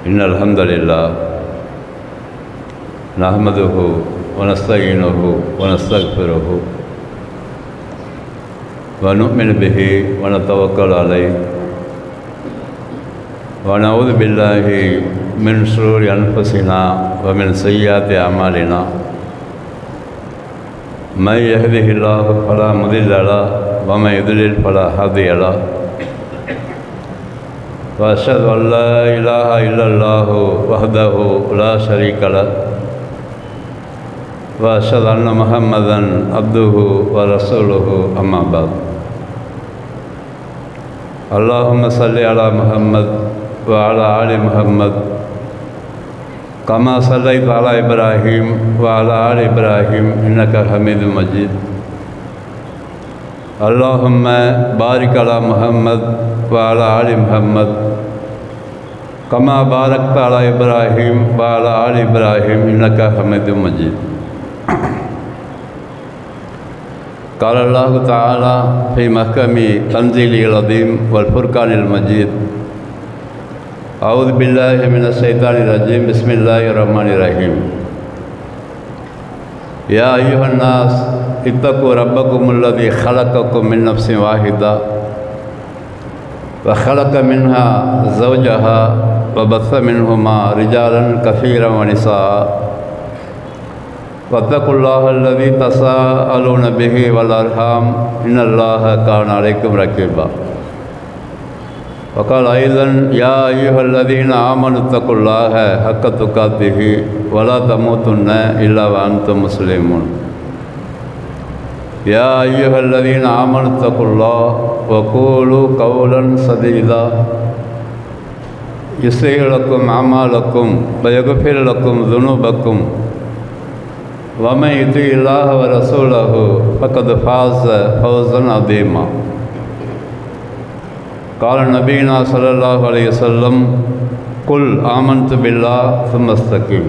إن الحمد لله نحمده ونستعينه ونستغفره ونؤمن به ونتوكل عليه ونعوذ بالله من شرور أنفسنا ومن سيئات أعمالنا من يهده الله فلا مضل له ومن يضلل فلا هادي له وأشهد أن لا إله إلا الله وحده لا شريك له وأشهد أن محمدا عبده ورسوله أما بعد اللهم صل على محمد وعلى آل محمد كما صليت على إبراهيم وعلى آل إبراهيم إنك حميد مجيد اللهم بارك على محمد وعلى آل محمد كما باركت على إبراهيم وعلى آل إبراهيم إنك حميد مجيد قال الله تعالى في محكم تنزيله العظيم والفرقان المجيد أعوذ بالله من الشيطان الرجيم بسم الله الرحمن الرحيم يا أيها الناس اتقوا ربكم الذي خلقكم من نفس واحدة وخلق منها زوجها وبث منهما رجالا كثيرا ونساء واتقوا الله الذي تساءلون به والأرحام إن الله كان عليكم رقيبا وقال أيضا يا أيها الذين آمنوا اتقوا الله حق تقاته ولا تموتن إلا وأنتم مسلمون يا أيها الذين آمنوا اتقوا الله وقولوا قولا سديدا يصلح لكم أعمالكم ويغفر لكم ذنوبكم ومن يطع الله ورسوله فقد فاز فوزا عظيما قال نبينا صلى الله عليه وسلم قل آمنت بالله ثم استقم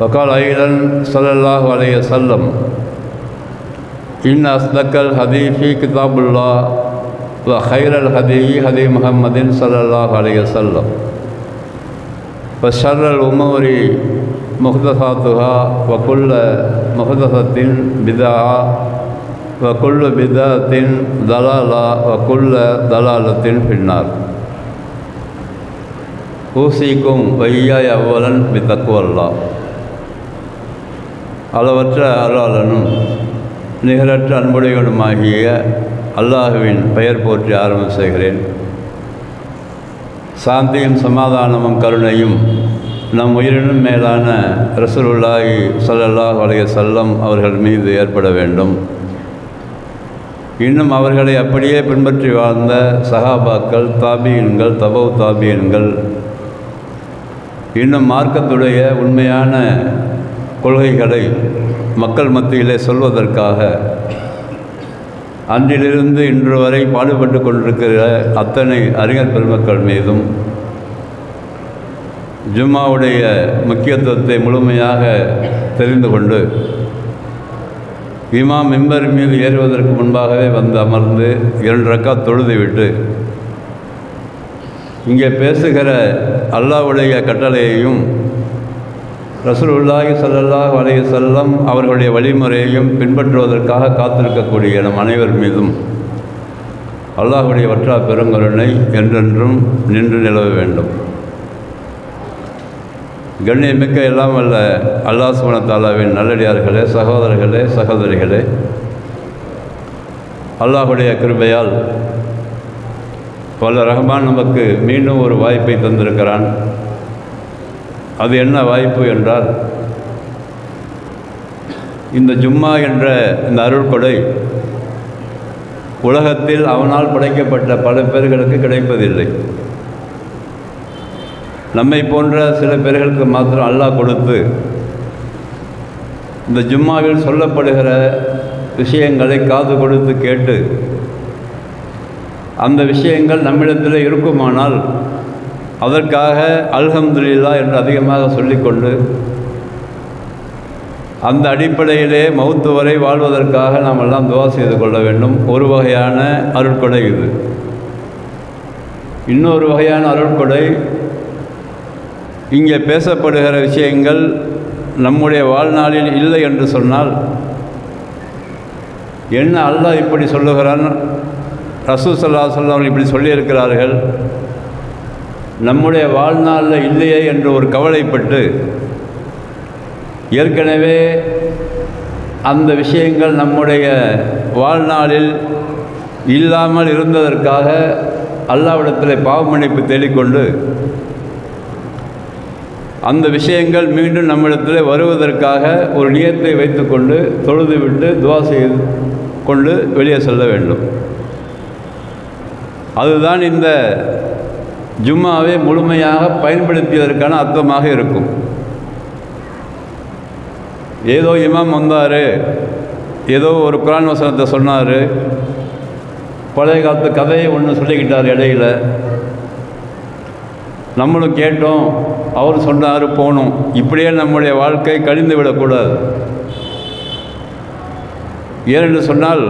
وقال أيضا صلى الله عليه وسلم إن أصدق الحديث كتاب الله وخير الهدي هدي محمد صلى الله عليه وسلم وشر الأمور محدثاتها وكل محدثة بدعة وكل بدعة ضلالة وكل ضلالة في النار أوصيكم وإياي أولا بتقوى الله அளவற்ற அருளாளனும் நிகரற்ற அன்புடையவனுமாகிய அல்லாஹுவின் பெயர் போற்றி ஆரம்பம் செய்கிறேன். சாந்தியும் சமாதானமும் கருணையும் நம் உயிரினும் மேலான ரசூலுல்லாஹி ஸல்லல்லாஹு அலைஹி வஸல்லம் அவர்கள் மீது ஏற்பட வேண்டும். இன்னும் அவர்களை அப்படியே பின்பற்றி வாழ்ந்த சஹாபாக்கள், தாபீன்கள், தபவு தாபீன்கள், இன்னும் மார்க்கத்துடைய உண்மையான கொள்கைகளை மக்கள் மத்தியிலே சொல்வதற்காக அன்றிலிருந்து இன்று வரை பாடுபட்டு கொண்டிருக்கிற அத்தனை அறிஞர் பெருமக்கள் மீதும் ஜும்மாவுடைய முக்கியத்துவத்தை முழுமையாக தெரிந்து கொண்டு இமாம் மிம்பர் மீது ஏறுவதற்கு முன்பாகவே வந்து அமர்ந்து 2 ரக்காத் தொழுதுவிட்டு இங்கே பேசுகிற அல்லாஹ்வுடைய கட்டளையையும் ரசூலுல்லாஹி ஸல்லல்லாஹு அலைஹி வஸல்லம் அவர்களுடைய வழிமுறையையும் பின்பற்றுவதற்காக காத்திருக்கக்கூடிய நம் அனைவர் மீதும் அல்லாஹ்வுடைய வற்றா பெருங்கருணை என்றென்றும் நின்று நிலவ வேண்டும். கண்ணியமிக்க எல்லாம் வல்ல அல்லாஹ் சுப்ஹானஹு வ தஆலாவின் நல்லடியார்களே, சகோதரர்களே, சகோதரிகளே, அல்லாஹ்வுடைய கிருபையால் வல்ல ரஹ்மான் நமக்கு மீண்டும் ஒரு வாய்ப்பை தந்திருக்கிறான். அது என்ன வாய்ப்பு என்றால், இந்த ஜும்மா என்ற இந்த அருள்கொடை உலகத்தில் அவனால் படைக்கப்பட்ட பல பேர்களுக்கு கிடைப்பதில்லை. நம்மை போன்ற சில பேர்களுக்கு மாத்திரம் அல்லாஹ் கொடுத்து இந்த ஜும்மாவில் சொல்லப்படுகிற விஷயங்களை காது கொடுத்து கேட்டு அந்த விஷயங்கள் நம்மிடத்தில் இருக்குமானால் அதற்காக அல்ஹம்துலில்லாஹ் என்று அதிகமாக சொல்லிக்கொண்டு அந்த அடிப்படையிலே மௌத்து வரை வாழ்வதற்காக நாம் எல்லாம் துவா செய்து கொள்ள வேண்டும். ஒரு வகையான அருட்கொடை இது. இன்னொரு வகையான அருட்கொடை இங்கே பேசப்படுகிற விஷயங்கள் நம்முடைய வாழ்நாளில் இல்லை என்று சொன்னால் என்ன அல்லாஹ் இப்படி சொல்லுகிறான், ரசூல் ஸல்லல்லாஹு அலைஹி வஸல்லம் இப்படி சொல்லியிருக்கிறார்கள், நம்முடைய வாழ்நாளில் இல்லையே என்று ஒரு கவலைப்பட்டு ஏற்கனவே அந்த விஷயங்கள் நம்முடைய வாழ்நாளில் இல்லாமல் இருந்ததற்காக அல்லாஹ்விடத்தில் பாவ மன்னிப்பு தேடிக்கொண்டு அந்த விஷயங்கள் மீண்டும் நம்மிடத்தில் வருவதற்காக ஒரு நியத்தை வைத்துக்கொண்டு தொழுதுவிட்டு துவா செய்து கொண்டு வெளியே செல்ல வேண்டும். அதுதான் இந்த ஜும்மாவை முழுமையாக பயன்படுத்தியதற்கான அர்த்தமாக இருக்கும். ஏதோ இமாம் வந்தார், ஏதோ ஒரு குர்ஆன் வசனத்தை சொன்னார், பழைய காலத்து கதையை ஒன்று சொல்லிக்கிட்டார், இடையில நம்மளும் கேட்டோம், அவர் சொன்னார், போனோம். இப்படியே நம்முடைய வாழ்க்கை கழிந்து விடக்கூடாது. ஏனென்று சொன்னால்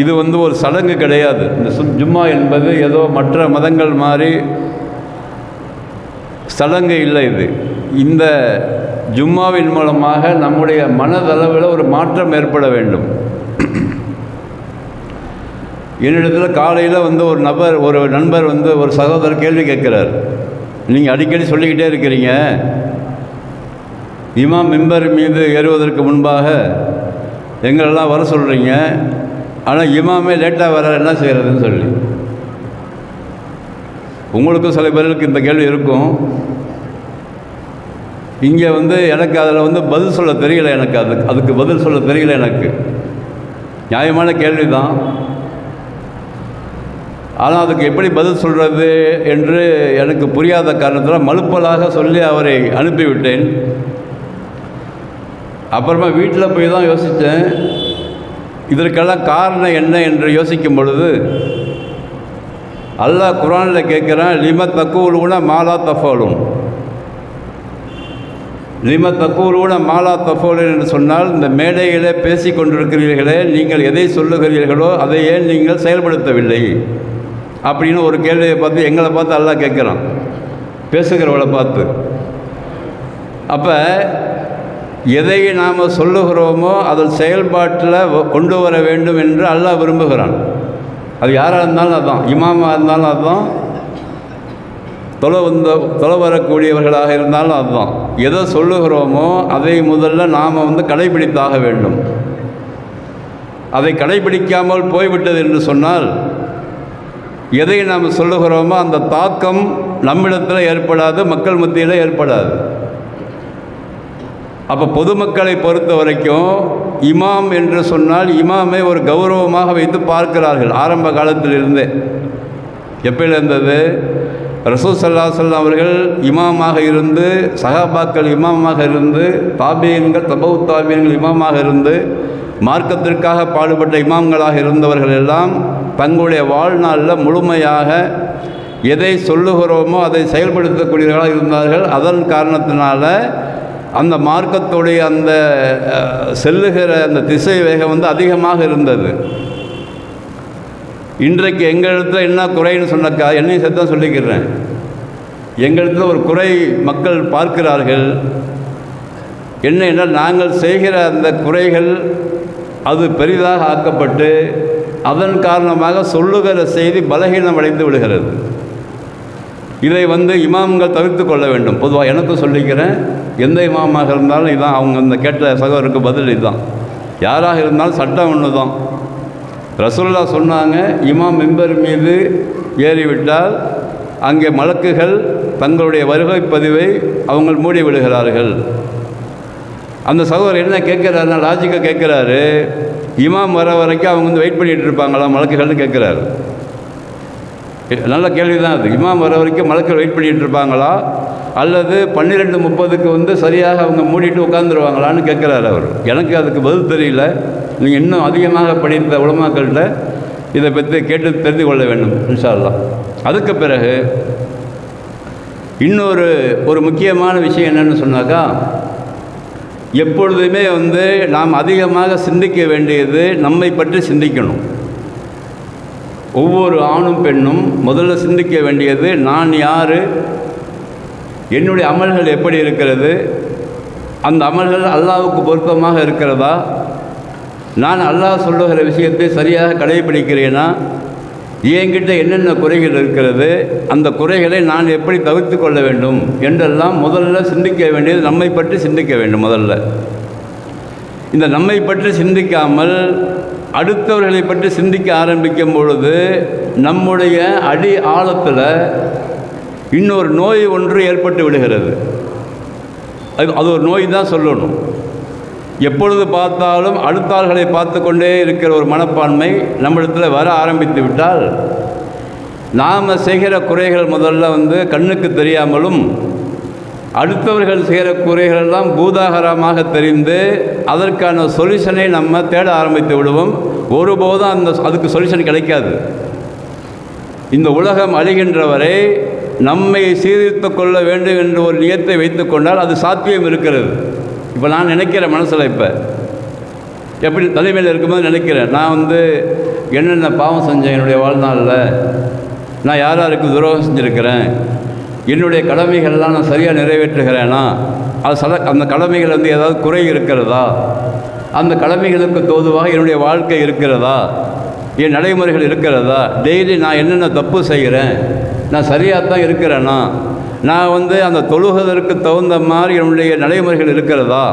இது ஒரு சடங்கு கிடையாது. இந்த ஜும்மா என்பது ஏதோ மற்ற மதங்கள் மாதிரி சடங்கு இல்லை. இது இந்த ஜும்மாவின் மூலமாக நம்முடைய மனதளவில் ஒரு மாற்றம் ஏற்பட வேண்டும். என்னிடத்தில் காலையில் ஒரு நண்பர் ஒரு சகோதரர் கேள்வி கேட்குறார். நீங்கள் அடிக்கடி சொல்லிக்கிட்டே இருக்கிறீங்க, இமாம் மிம்பர் மீது ஏறுவதற்கு முன்பாக எங்களெல்லாம் வர சொல்கிறீங்க, ஆனால் இமாமே லேட்டாக வர என்ன செய்கிறதுன்னு சொல்லி. உங்களுக்கும் சில பேருக்கு இந்த கேள்வி இருக்கும். இங்கே எனக்கு அதில் பதில் சொல்ல தெரியல. எனக்கு அதுக்கு பதில் சொல்ல தெரியல. எனக்கு நியாயமான கேள்வி தான், ஆனால் அதுக்கு எப்படி பதில் சொல்கிறது என்று எனக்கு புரியாத காரணத்தில் மலுப்பலாக சொல்லி அவரை அனுப்பிவிட்டேன். அப்புறமா வீட்டில் போய் தான் யோசித்தேன், இதற்கெல்லாம் காரணம் என்ன என்று யோசிக்கும் பொழுது அல்லாஹ் குர்ஆனில் கேட்குறான், லிம தக்கூலூன மாலா தஃபலூன். லிம தக்கூலூன மாலா தஃபலூன் என்று சொன்னால், இந்த மேடையிலே பேசி கொண்டிருக்கிறீர்களே, நீங்கள் எதை சொல்லுகிறீர்களோ அதை ஏன் நீங்கள் செயல்படுத்தவில்லை அப்படின்னு ஒரு கேள்வியை பார்த்து எங்களை பார்த்து அல்லாஹ் கேட்குறான், பேசுகிறவளை பார்த்து. அப்போ எதை நாம் சொல்லுகிறோமோ அதில் செயல்பாட்டில் கொண்டு வர வேண்டும் என்று அல்லாஹ் விரும்புகிறான். அது யாராக இருந்தாலும் அதுதான், இமாமாக இருந்தாலும் அதுதான், தொலை வரக்கூடியவர்களாக இருந்தாலும் அதுதான். எதை சொல்லுகிறோமோ அதை முதல்ல நாம் கடைபிடித்தாக வேண்டும். அதை கடைபிடிக்காமல் போய்விட்டது என்று சொன்னால் எதை நாம் சொல்லுகிறோமோ அந்த தாக்கம் நம்மிடத்தில் ஏற்படாது, மக்கள் மத்தியில் ஏற்படாது. அப்போ பொதுமக்களை பொறுத்த வரைக்கும் இமாம் என்று சொன்னால் இமாமை ஒரு கௌரவமாக வைத்து பார்க்கிறார்கள். ஆரம்ப காலத்திலிருந்தே. எப்பயில் இருந்தது? ரசூல் ஸல்லல்லாஹு அலைஹி வஸல்லம் அவர்கள் இமாமாக இருந்து, சஹாபாக்கள் இமாமாக இருந்து, தாபீன்கள் தபவு தாபீன்கள் இமாமாக இருந்து, மார்க்கத்திற்காக பாடுபட்ட இமாம்களாக இருந்தவர்கள் எல்லாம் தங்களுடைய வாழ்நாளில் முழுமையாக எதை சொல்லுகிறோமோ அதை செயல்படுத்தக்கூடியவர்களாக இருந்தார்கள். அதன் காரணத்தினால அந்த மார்க்கத்துடைய அந்த செல்லுகிற அந்த திசை வேகம் அதிகமாக இருந்தது. இன்றைக்கு எங்களிடத்தில் என்ன குறைன்னு சொன்னக்கா, என்னையும் சேர்த்து தான் சொல்லிக்கிறேன். எங்களிடத்தில் ஒரு குறை மக்கள் பார்க்கிறார்கள். என்ன என்றால், நாங்கள் செய்கிற அந்த குறைகள் அது பெரிதாக ஆக்கப்பட்டு அதன் காரணமாக சொல்லுகிற செய்தி பலகீனம் அடைந்து விடுகிறது. இதை இமாம்கள் தவிர்த்து கொள்ள வேண்டும். பொதுவாக எனக்கும் சொல்லிக்கிறேன், எந்த இமாமாக இருந்தாலும் இதான் அவங்க அந்த கேட்ட சகோதரருக்கு பதில் இதுதான். யாராக இருந்தாலும் சட்டம் ஒன்று தான். ரசூலுல்லாஹ் சொன்னாங்க, இமாம் மிம்பர் மீது ஏறிவிட்டால் அங்கே மலக்குகள் தங்களுடைய வருகை பதிவை அவங்க மூடி விடுகிறார்கள். அந்த சகோதரர் என்ன கேட்குறாருன்னா, லாஜிக்காக கேட்குறாரு, இமாம் வர வரைக்கும் அவங்க வெயிட் பண்ணிகிட்டு இருப்பாங்களா மலக்குகள்னு கேட்குறாரு. நல்ல கேள்வி தான் அது. இமாம் வர வரைக்கும் மலக்குகள் வெயிட் பண்ணிகிட்டு இருப்பாங்களா, அல்லது 12:30க்கு சரியாக அவங்க மூடிட்டு உட்காந்துருவாங்களான்னு கேட்குறாரு அவர். எனக்கு அதுக்கு பதில் தெரியல. நீங்கள் இன்னும் அதிகமாக படித்த உலமாக்கள்கிட்ட இதை பற்றி கேட்டு தெரிந்து கொள்ள வேண்டும் இன்ஷா அல்லாஹ். அதுக்கு பிறகு ஒரு முக்கியமான விஷயம் என்னென்னு சொன்னாக்கா, எப்பொழுதுமே நாம் அதிகமாக சிந்திக்க வேண்டியது நம்மை பற்றி சிந்திக்கணும். ஒவ்வொரு ஆணும் பெண்ணும் முதல்ல சிந்திக்க வேண்டியது, நான் யார், என்னுடைய அமல்கள் எப்படி இருக்கிறது, அந்த அமல்கள் அல்லாஹ்வுக்கு பொருத்தமாக இருக்கிறதா, நான் அல்லாஹ் சொல்லுகிற விஷயத்தை சரியாக கடைபிடிக்கிறேனா, என்கிட்ட என்னென்ன குறைகள் இருக்கிறது, அந்த குறைகளை நான் எப்படி தவிர்த்து கொள்ள வேண்டும் என்றெல்லாம் முதல்ல சிந்திக்க வேண்டியது நம்மை பற்றி சிந்திக்க வேண்டும். முதல்ல இந்த நம்மை பற்றி சிந்திக்காமல் அடுத்தவர்களை பற்றி சிந்திக்க ஆரம்பிக்கும் பொழுது நம்முடைய அடி ஆழத்தில் இன்னொரு நோய் ஒன்று ஏற்பட்டு விடுகிறது. அது ஒரு நோய் தான் சொல்லணும். எப்பொழுது பார்த்தாலும் அடுத்தார்களை பார்த்து கொண்டே இருக்கிற ஒரு மனப்பான்மை நம்மிடத்தில் வர ஆரம்பித்து விட்டால் நாம் செய்கிற குறைகள் முதல்ல கண்ணுக்கு தெரியாமலும் அடுத்தவர்கள் செய்கிற குறைகளெல்லாம் பூதாகரமாக தெரிந்து அதற்கான சொல்யூஷனை நம்ம தேட ஆரம்பித்து விடுவோம். ஒருபோதும் அதுக்கு சொல்யூஷன் கிடைக்காது. இந்த உலகம் அழிகின்ற வரை நம்மை சீர்திருத்து கொள்ள வேண்டும் என்ற ஒரு நியத்தை வைத்து கொண்டால் அது சாத்தியம் இருக்கிறது. இப்போ நான் நினைக்கிறேன் மனசில், இப்போ எப்படி தலைமையில் இருக்கும்போது நினைக்கிறேன், நான் என்னென்ன பாவம் செஞ்சேன் என்னுடைய வாழ்நாளில், நான் யாருக்கு துரோகம் செஞ்சுருக்கிறேன், என்னுடைய கடமைகள்லாம் நான் சரியாக நிறைவேற்றுகிறேனா, அந்த கடமைகள் ஏதாவது குறை இருக்கிறதா, அந்த கடமைகளுக்கு தோதுவாக என்னுடைய வாழ்க்கை இருக்கிறதா, என் நடைமுறைகள் இருக்கிறதா, டெய்லி நான் என்னென்ன தப்பு செய்கிறேன், நான் சரியாக தான் இருக்கிறேனா, நான் அந்த தொழுவதற்கு தகுந்த மாதிரி என்னுடைய நடைமுறைகள் இருக்கிறதா,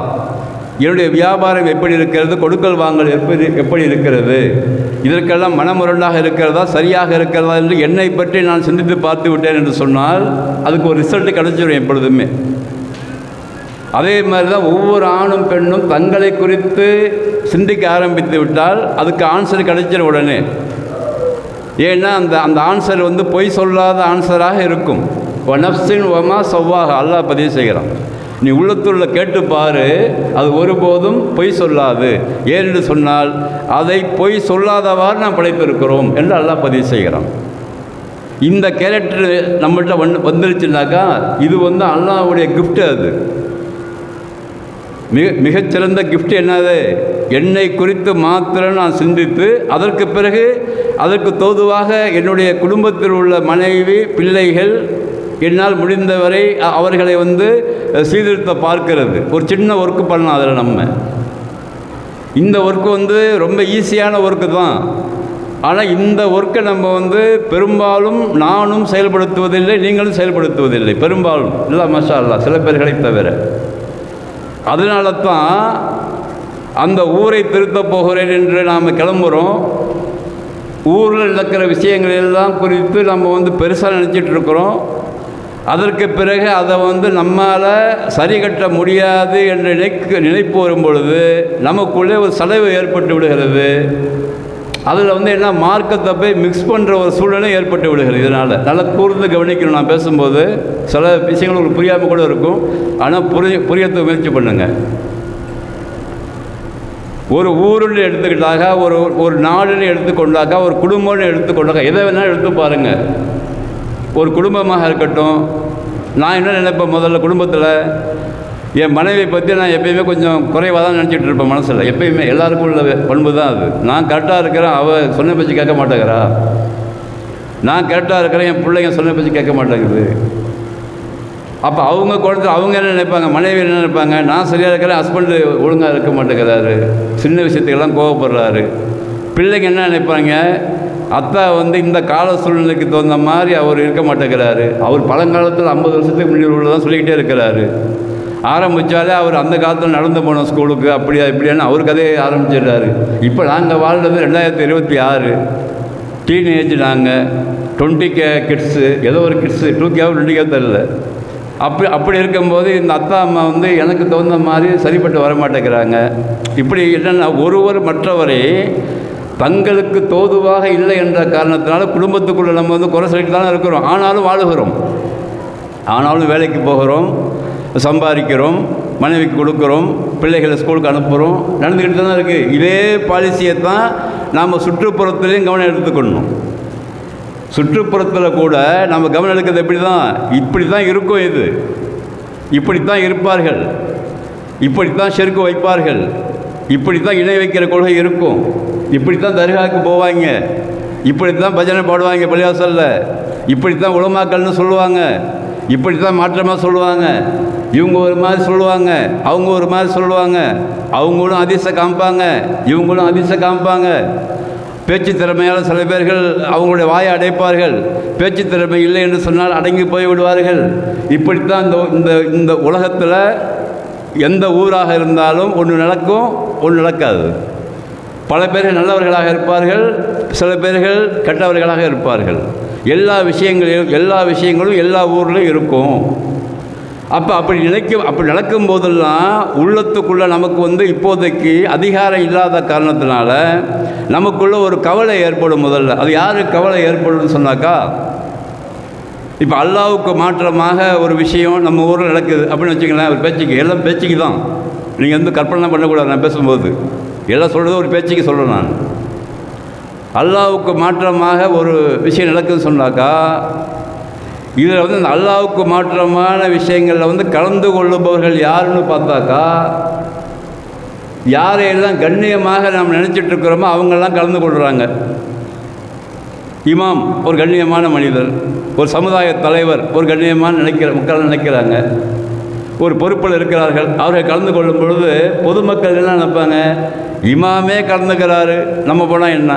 என்னுடைய வியாபாரம் எப்படி இருக்கிறது, கொடுக்கல் வாங்கல் எப்படி இருக்கிறது, இதற்கெல்லாம் மனமுரண்டாக இருக்கிறதா, சரியாக இருக்கிறதா என்று என்னை பற்றி நான் சிந்தித்து பார்த்து விட்டேன் என்று சொன்னால் அதுக்கு ஒரு ரிசல்ட் கிடைச்சிடும் எப்பொழுதுமே. அதே மாதிரி தான் ஒவ்வொரு ஆணும் பெண்ணும் தங்களை குறித்து சிந்திக்க ஆரம்பித்து விட்டால் அதுக்கு ஆன்சர் கிடைச்சிடும் உடனே. ஏன்னா அந்த ஆன்சர் பொய் சொல்லாத ஆன்சராக இருக்கும். நஃப்ஸின் வமா சவ்வாக அல்லாஹ் பதிவு செய்கிறான். நீ உள்ளத்துள்ள கேட்டு பாரு, அது ஒருபோதும் பொய் சொல்லாது. ஏனென்று சொன்னால் அதை பொய் சொல்லாதவாறு நாம் படைத்திருக்கிறோம் என்று அல்லாஹ் பதிவு செய்கிறான். இந்த கேரக்டர் நம்மள்கிட்ட வந்துருச்சுனாக்கா இது அல்லாஹ்வுடைய கிஃப்ட். அது மிகச்சிறந்த கிஃப்ட். என்னது? என்னை குறித்து மாத்திரம் நான் சிந்தித்து அதற்கு பிறகு அதற்கு தோதுவாக என்னுடைய குடும்பத்தில் உள்ள மனைவி பிள்ளைகள் என்னால் முடிந்தவரை அவர்களை சீர்திருத்த பார்க்கிறது. ஒரு சின்ன ஒர்க்கு பண்ணலாம். அதில் நம்ம இந்த ஒர்க்கு ரொம்ப ஈஸியான ஒர்க்கு தான். ஆனால் இந்த ஒர்க்கை நம்ம பெரும்பாலும் நானும் செயல்படுத்துவதில்லை, நீங்களும் செயல்படுத்துவதில்லை பெரும்பாலும். இல்லை மாஷா அல்லாஹ், சில பேர்களை தவிர. அதனால தான் அந்த ஊரை திருத்தப் போகிறேன் என்று நாம் கிளம்புகிறோம். ஊரில் நடக்கிற விஷயங்கள் எல்லாம் குறித்து நம்ம பெருசாக நினச்சிட்டு இருக்கிறோம். அதற்கு பிறகு அதை நம்மால் சரி கட்ட முடியாது என்ற நினைப்பு வரும் பொழுது நமக்குள்ளே ஒரு சலைவு ஏற்பட்டு விடுகிறது. அதில் என்ன மார்க்கத்தை போய் மிக்ஸ் பண்ணுற ஒரு சூழ்நிலை ஏற்பட்டு விடுகிறது. இதனால் நல்லா கூர்ந்து கவனிக்கணும். நான் பேசும்போது சில விஷயங்கள் உங்களுக்கு புரியாமல் கூட இருக்கும். ஆனால் புரியத்துக்கு முயற்சி பண்ணுங்கள். ஒரு ஊருன்னு எடுத்துக்கிட்டாக்க, ஒரு நாடுன்னு எடுத்துக்கொண்டாக்கா, ஒரு குடும்பம்னு எடுத்துக்கொண்டாக்கா, எதை வேணாலும் எடுத்து பாருங்கள். ஒரு குடும்பமாக இருக்கட்டும். நான் என்ன நினைப்பேன், முதல்ல குடும்பத்தில் என் மனைவியை பற்றி நான் எப்பயுமே கொஞ்சம் குறைவாக தான் நினச்சிட்டு இருப்பேன் மனசில். எப்பயுமே எல்லாருக்கும் உள்ள பண்பு தான் அது. நான் கரெக்டாக இருக்கிறேன், அவள் சொன்ன பேச்சு கேட்க மாட்டேங்கிறா. நான் கரெக்டாக இருக்கிறேன், என் பிள்ளைங்க சொன்ன பேச்சு கேட்க மாட்டேங்குது. அப்போ அவங்க குழந்தை அவங்க என்ன நினைப்பாங்க, மனைவி என்ன நினைப்பாங்க, நான் சரியாக இருக்கிறேன், ஹஸ்பண்டு ஒழுங்காக இருக்க மாட்டேங்கிறாரு, சின்ன விஷயத்துக்கெல்லாம் கோவப்படுறாரு. பிள்ளைங்க என்ன நினைப்பாங்க, அத்தா இந்த கால சூழ்நிலைக்கு தகுந்த மாதிரி அவர் இருக்க மாட்டேங்கிறாரு. அவர் பழங்காலத்தில் 50 வருஷத்துக்கு முன்னாடி உள்ளதான் சொல்லிக்கிட்டே இருக்கிறாரு. ஆரம்பித்தாலே அவர் அந்த காலத்தில் நடந்து போன ஸ்கூலுக்கு அப்படியா இப்படியான்னு அவர் கதையை ஆரம்பிச்சிடுறாரு. இப்போ நாங்கள் வாழ்றது 2026 டீனேஜ். நாங்கள் 20K கிட்ஸு, ஏதோ ஒரு கிட்ஸு 2K 2K தெரியல. அப்படி இருக்கும்போது இந்த அத்தா அம்மா எனக்கு தகுந்த மாதிரி சரிப்பட்டு வர மாட்டேங்கிறாங்க. இப்படி என்னென்னா ஒருவர் மற்றவரை தங்களுக்கு தோதுவாக இல்லை என்ற காரணத்தினால குடும்பத்துக்குள்ளே நம்ம குறை சொல்லிட்டு தானே இருக்கிறோம். ஆனாலும் வாழுகிறோம், ஆனாலும் வேலைக்கு போகிறோம், சம்பாதிக்கிறோம், மனைவிக்கு கொடுக்குறோம், பிள்ளைகளை ஸ்கூலுக்கு அனுப்புகிறோம், நடந்துக்கிட்டு தான் இருக்குது. இதே பாலிசியை தான் நாம் சுற்றுப்புறத்துலேயும் கவனம் எடுத்துக்கணும். சுற்றுப்புறத்தில் கூட நம்ம கவனம் எடுக்கிறது இப்படி தான் இருக்கும். இது இப்படித்தான் இருப்பார்கள், இப்படித்தான் செருக்கு வைப்பார்கள், இப்படித்தான் இணை வைக்கிற கொள்கை இருக்கும், இப்படித்தான் தர்காவுக்கு போவாங்க, இப்படித்தான் பஜனை பாடுவாங்க பள்ளிவாசலில், இப்படித்தான் உலமாக்கள்னு சொல்லுவாங்க. இப்படி தான் மாற்றமாக சொல்லுவாங்க. இவங்க ஒரு மாதிரி சொல்லுவாங்க, அவங்க ஒரு மாதிரி சொல்லுவாங்க. அவங்களும் அதிசை காமிப்பாங்க, இவங்களும் அதிசை காமிப்பாங்க. பேச்சு திறமையால் சில பேர்கள் அவங்களுடைய வாயை அடைப்பார்கள். பேச்சு திறமை இல்லை என்று சொன்னால் அடங்கி போய் விடுவார்கள். இப்படித்தான் இந்த இந்த உலகத்தில் எந்த ஊராக இருந்தாலும் ஒன்று நடக்கும், ஒன்று நடக்காது. பல பேர்கள் நல்லவர்களாக இருப்பார்கள், சில பேர்கள் கெட்டவர்களாக இருப்பார்கள். எல்லா விஷயங்களும் எல்லா ஊர்லையும் இருக்கும். அப்படி நடக்கும் போதெல்லாம் உள்ளத்துக்குள்ளே நமக்கு இப்போதைக்கு அதிகாரம் இல்லாத காரணத்தினால நமக்குள்ள ஒரு கவலை ஏற்படும். முதல்ல அது யாருக்கு கவலை ஏற்படும்னு சொன்னாக்கா, இப்போ அல்லாவுக்கு மாற்றமாக ஒரு விஷயம் நம்ம ஊரில் நடக்குது அப்படின்னு வச்சுக்கலாம். ஒரு பேச்சுக்கு, எல்லாம் பேச்சுக்கு தான், நீங்கள் கற்பனை பண்ணக்கூடாது. நான் பேசும்போது எல்லாம் சொல்கிறது ஒரு பேச்சுக்கு சொல்கிறேன். நான் அல்லாவுக்கு மாற்றமாக ஒரு விஷயம் நடக்குதுன்னு சொன்னாக்கா, இதில் இந்த அல்லாவுக்கு மாற்றமான விஷயங்களில் கலந்து கொள்ளுபவர்கள் யாருன்னு பார்த்தாக்கா, யாரையெல்லாம் கண்ணியமாக நாம் நினச்சிட்ருக்கிறோமோ அவங்கெல்லாம் கலந்து கொள்கிறாங்க. இமாம் ஒரு கண்ணியமான மனிதர், ஒரு சமுதாய தலைவர் ஒரு கண்ணியமான மக்கள் நினைக்கிறாங்க, ஒரு பொறுப்பில் இருக்கிறார்கள். அவர்கள் கலந்து கொள்ளும் பொழுது பொதுமக்கள் என்ன நினைப்பாங்க, இமாமே கலந்துக்கிறாரு, நம்ம போனால் என்ன?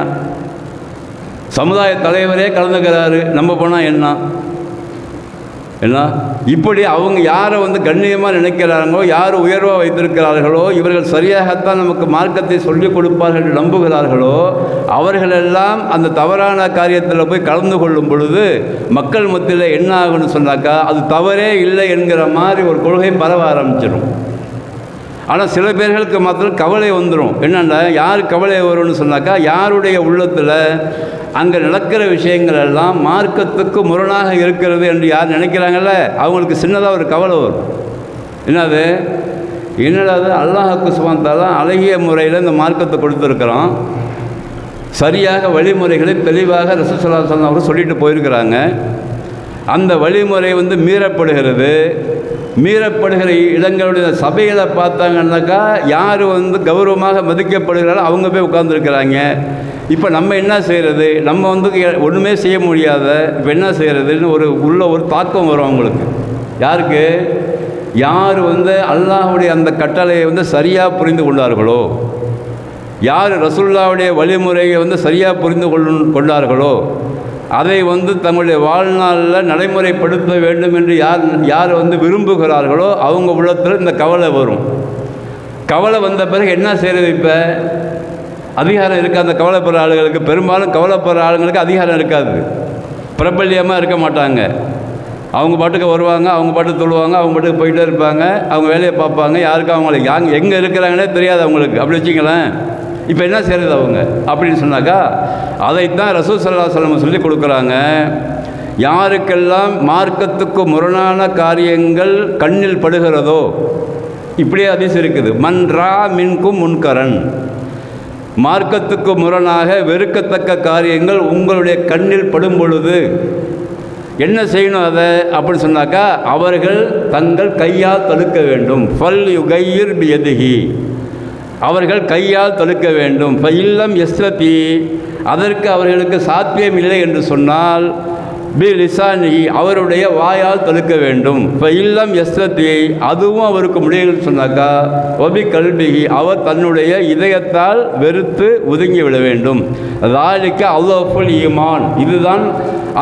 சமுதாய தலைவரே கலந்துக்கிறாரு, நம்ம போனால் என்ன? இப்படி அவங்க யாரை கண்ணியமாக நினைக்கிறாங்களோ, யார் உயர்வாக வைத்திருக்கிறார்களோ, இவர்கள் சரியாகத்தான் நமக்கு மார்க்கத்தை சொல்லிக் கொடுப்பார்கள் என்று நம்புகிறார்களோ, அவர்களெல்லாம் அந்த தவறான காரியத்தில் போய் கலந்து கொள்ளும் பொழுது மக்கள் மத்தியில் என்ன ஆகுன்னு சொன்னாக்கா, அது தவறே இல்லை என்கிற மாதிரி ஒரு கொள்கை பரவ ஆரம்பிச்சிடும். ஆனால் சில பேர்களுக்கு மாத்திரம் கவலை வந்துடும். என்னென்னா, யார் கவலை வரும்னு சொன்னாக்கா, யாருடைய உள்ளத்தில் அங்கே நடக்கிற விஷயங்கள் எல்லாம் மார்க்கத்துக்கு முரணாக இருக்கிறது என்று யார் நினைக்கிறாங்கல்ல, அவங்களுக்கு சின்னதாக ஒரு கவலை வரும். என்னடா அல்லாஹ்வுக்கு சுப்ஹானஹு வ தஆலா அழகிய முறையில் இந்த மார்க்கத்தை கொடுத்துருக்குறோம், சரியாக வழிமுறைகளை தெளிவாக ரசூல் ஸல்லல்லாஹு அலைஹி வஸல்லம் அவர்கள் சொல்லிட்டு போயிருக்கிறாங்க. அந்த வழிமுறை மீறப்படுகிற இடங்களுடைய சபைகளை பார்த்தாங்கன்னாக்கா, யார் கௌரவமாக மதிக்கப்படுகிறாரோ அவங்க போய் உட்கார்ந்துருக்கிறாங்க. இப்போ நம்ம என்ன செய்கிறது? நம்ம ஒன்றுமே செய்ய முடியாத, இப்போ என்ன செய்கிறதுன்னு ஒரு தாக்கம் வரும் அவங்களுக்கு. யாருக்கு? யார் அல்லாஹ்வுடைய அந்த கட்டளையை சரியாக புரிந்து கொண்டார்களோ, யார் ரசூலுல்லாஹ்வுடைய வழிமுறையை சரியாக புரிந்து கொண்டார்களோ, அதை தங்களுடைய வாழ்நாளில் நடைமுறைப்படுத்த வேண்டும் என்று யார் விரும்புகிறார்களோ அவங்க உள்ளத்தில் இந்த கவலை வரும். கவலை வந்த பிறகு என்ன செய்கிறது? இப்போ அதிகாரம் இருக்காது. அந்த கவலைப்படுற ஆளுகளுக்கு, பெரும்பாலும் கவலைப்படுற ஆளுங்களுக்கு அதிகாரம் இருக்காது, பிரபல்யமாக இருக்க மாட்டாங்க. அவங்க பாட்டுக்கு வருவாங்க, அவங்க பாட்டுக்கு தொழுவாங்க, அவங்க பாட்டுக்கு போயிட்டே இருப்பாங்க, அவங்க வேலையை பார்ப்பாங்க. யாருக்கும் அவங்களுக்கு எங்கே இருக்கிறாங்கன்னே தெரியாது அவங்களுக்கு. அப்படி வச்சுங்களேன். இப்போ என்ன செய்கிறது அவங்க அப்படின்னு சொன்னாக்கா, அதைத்தான் ரசூல் ஸல்லல்லாஹு அலைஹி வஸல்லம் சொல்லிக் கொடுக்குறாங்க. யாருக்கெல்லாம் மார்க்கத்துக்கு முரணான காரியங்கள் கண்ணில் படுகிறதோ, இப்படியே ஹதீஸ் இருக்குது, மன் ரா மின்கும் முன்கரன், மார்க்கத்துக்கு முரணாக வெறுக்கத்தக்க காரியங்கள் உங்களுடைய கண்ணில் படும் பொழுது என்ன செய்யணும்? அதை அப்படின்னு சொன்னாக்கா, அவர்கள் தங்கள் கையால் தடுக்க வேண்டும். ஃபல் யுகையிர் பியதிஹி, அவர்கள் கையால் தடுக்க வேண்டும். ஃபஇல்லம் யஸ்ததி, அதற்கு அவர்களுக்கு சாத்தியம் இல்லை என்று சொன்னால் பி லிசானிஹி, அவருடைய வாயால் தடுக்க வேண்டும். ஃபஇல்லம் யஸ்ததி, அதுவும் அவருக்கு முடியலன்னு சொன்னாக்கா வபி கல்பிஹி, அவர் தன்னுடைய இதயத்தால் வெறுத்து ஒதுங்கி விட வேண்டும். ذَلِكَ أَضْعَفُ الْإِيمَانِ, இதுதான்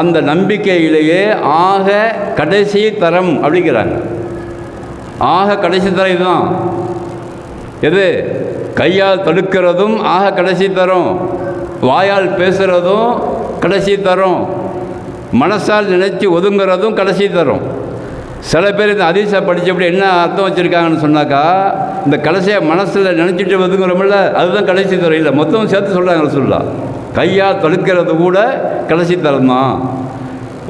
அந்த நம்பிக்கையிலேயே ஆக கடைசி தரம் அப்படிங்கிறாங்க. ஆக கடைசி தரம் இதுதான். எது? கையால் தடுக்கிறதும் ஆக கடைசி தரும், வாயால் பேசுகிறதும் கடைசி தரும், மனசால் நினச்சி ஒதுங்கிறதும் கடைசி தரும். சில பேர் இந்த ஹதீஸை படித்தபடி என்ன அர்த்தம் வச்சுருக்காங்கன்னு சொன்னாக்கா, இந்த கடைசியாக மனசில் நினச்சிட்டு ஒதுங்குறோமில்ல, அதுதான் கடைசி தரம். இல்லை, மொத்தம் சேர்த்து சொல்கிறாங்க சொல்லலாம். கையால் தடுக்கிறது கூட கடைசி தரம் தான்,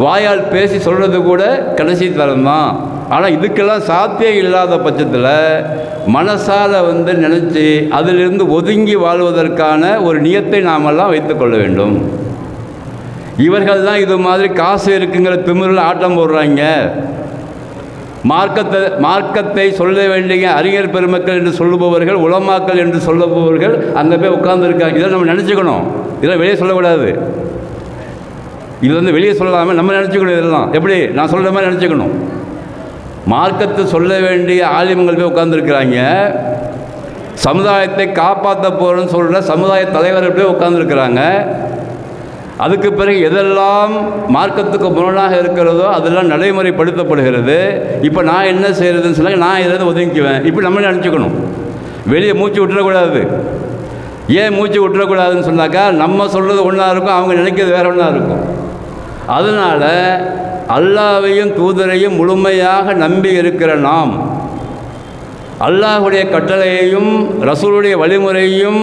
வாயால் பேசி சொல்கிறது கூட கடைசி தரம் தான். ஆனால் இதுக்கெல்லாம் சாத்தியம் இல்லாத பட்சத்தில் மனசால் நினச்சி அதிலிருந்து ஒதுங்கி வாழ்வதற்கான ஒரு நியத்தை நாமெல்லாம் வைத்துக்கொள்ள வேண்டும். இவர்கள் தான் இது மாதிரி காசு இருக்குங்கிற திமிரில் ஆட்டம் போடுறாங்க. மார்க்கத்தை சொல்ல வேண்டிய அறிஞர் பெருமக்கள் என்று சொல்லுபவர்கள், உலமாக்கள் என்று சொல்லுபவர்கள் அங்கே போய் உட்கார்ந்துருக்காங்க. இதை நம்ம நினச்சிக்கணும், இதெல்லாம் வெளியே சொல்லக்கூடாது. இது வந்து வெளியே சொல்லாமல் நம்ம நினச்சிக்கணும். இதெல்லாம் எப்படி நான் சொல்கிற மாதிரி நினச்சிக்கணும். மார்க்கத்தை சொல்ல வேண்டிய ஆலிம்கள் போய் உட்காந்துருக்கிறாங்க. சமுதாயத்தை காப்பாற்ற போகிறோன்னு சொல்கிற சமுதாய தலைவர்கள் போய் உட்காந்துருக்கிறாங்க. அதுக்கு பிறகு எதெல்லாம் மார்க்கத்துக்கு முரணாக இருக்கிறதோ அதெல்லாம் நடைமுறைப்படுத்தப்படுகிறது. இப்போ நான் என்ன செய்கிறதுன்னு சொன்னாங்க, நான் எதாவது ஒதுங்கிக்குவேன். இப்படி நம்ம நினச்சிக்கணும். வெளியே மூச்சு விட்டுறக்கூடாது. ஏன் மூச்சு விட்டுறக்கூடாதுன்னு சொன்னாக்கா, நம்ம சொல்கிறது ஒன்றா இருக்கும், அவங்க நினைக்கிறது வேறு ஒன்றா இருக்கும். அதனால் அல்லாஹ்வையும் தூதரையும் முழுமையாக நம்பி இருக்கிற நாம், அல்லாஹுடைய கட்டளையையும் ரசூலுடைய வழிமுறையையும்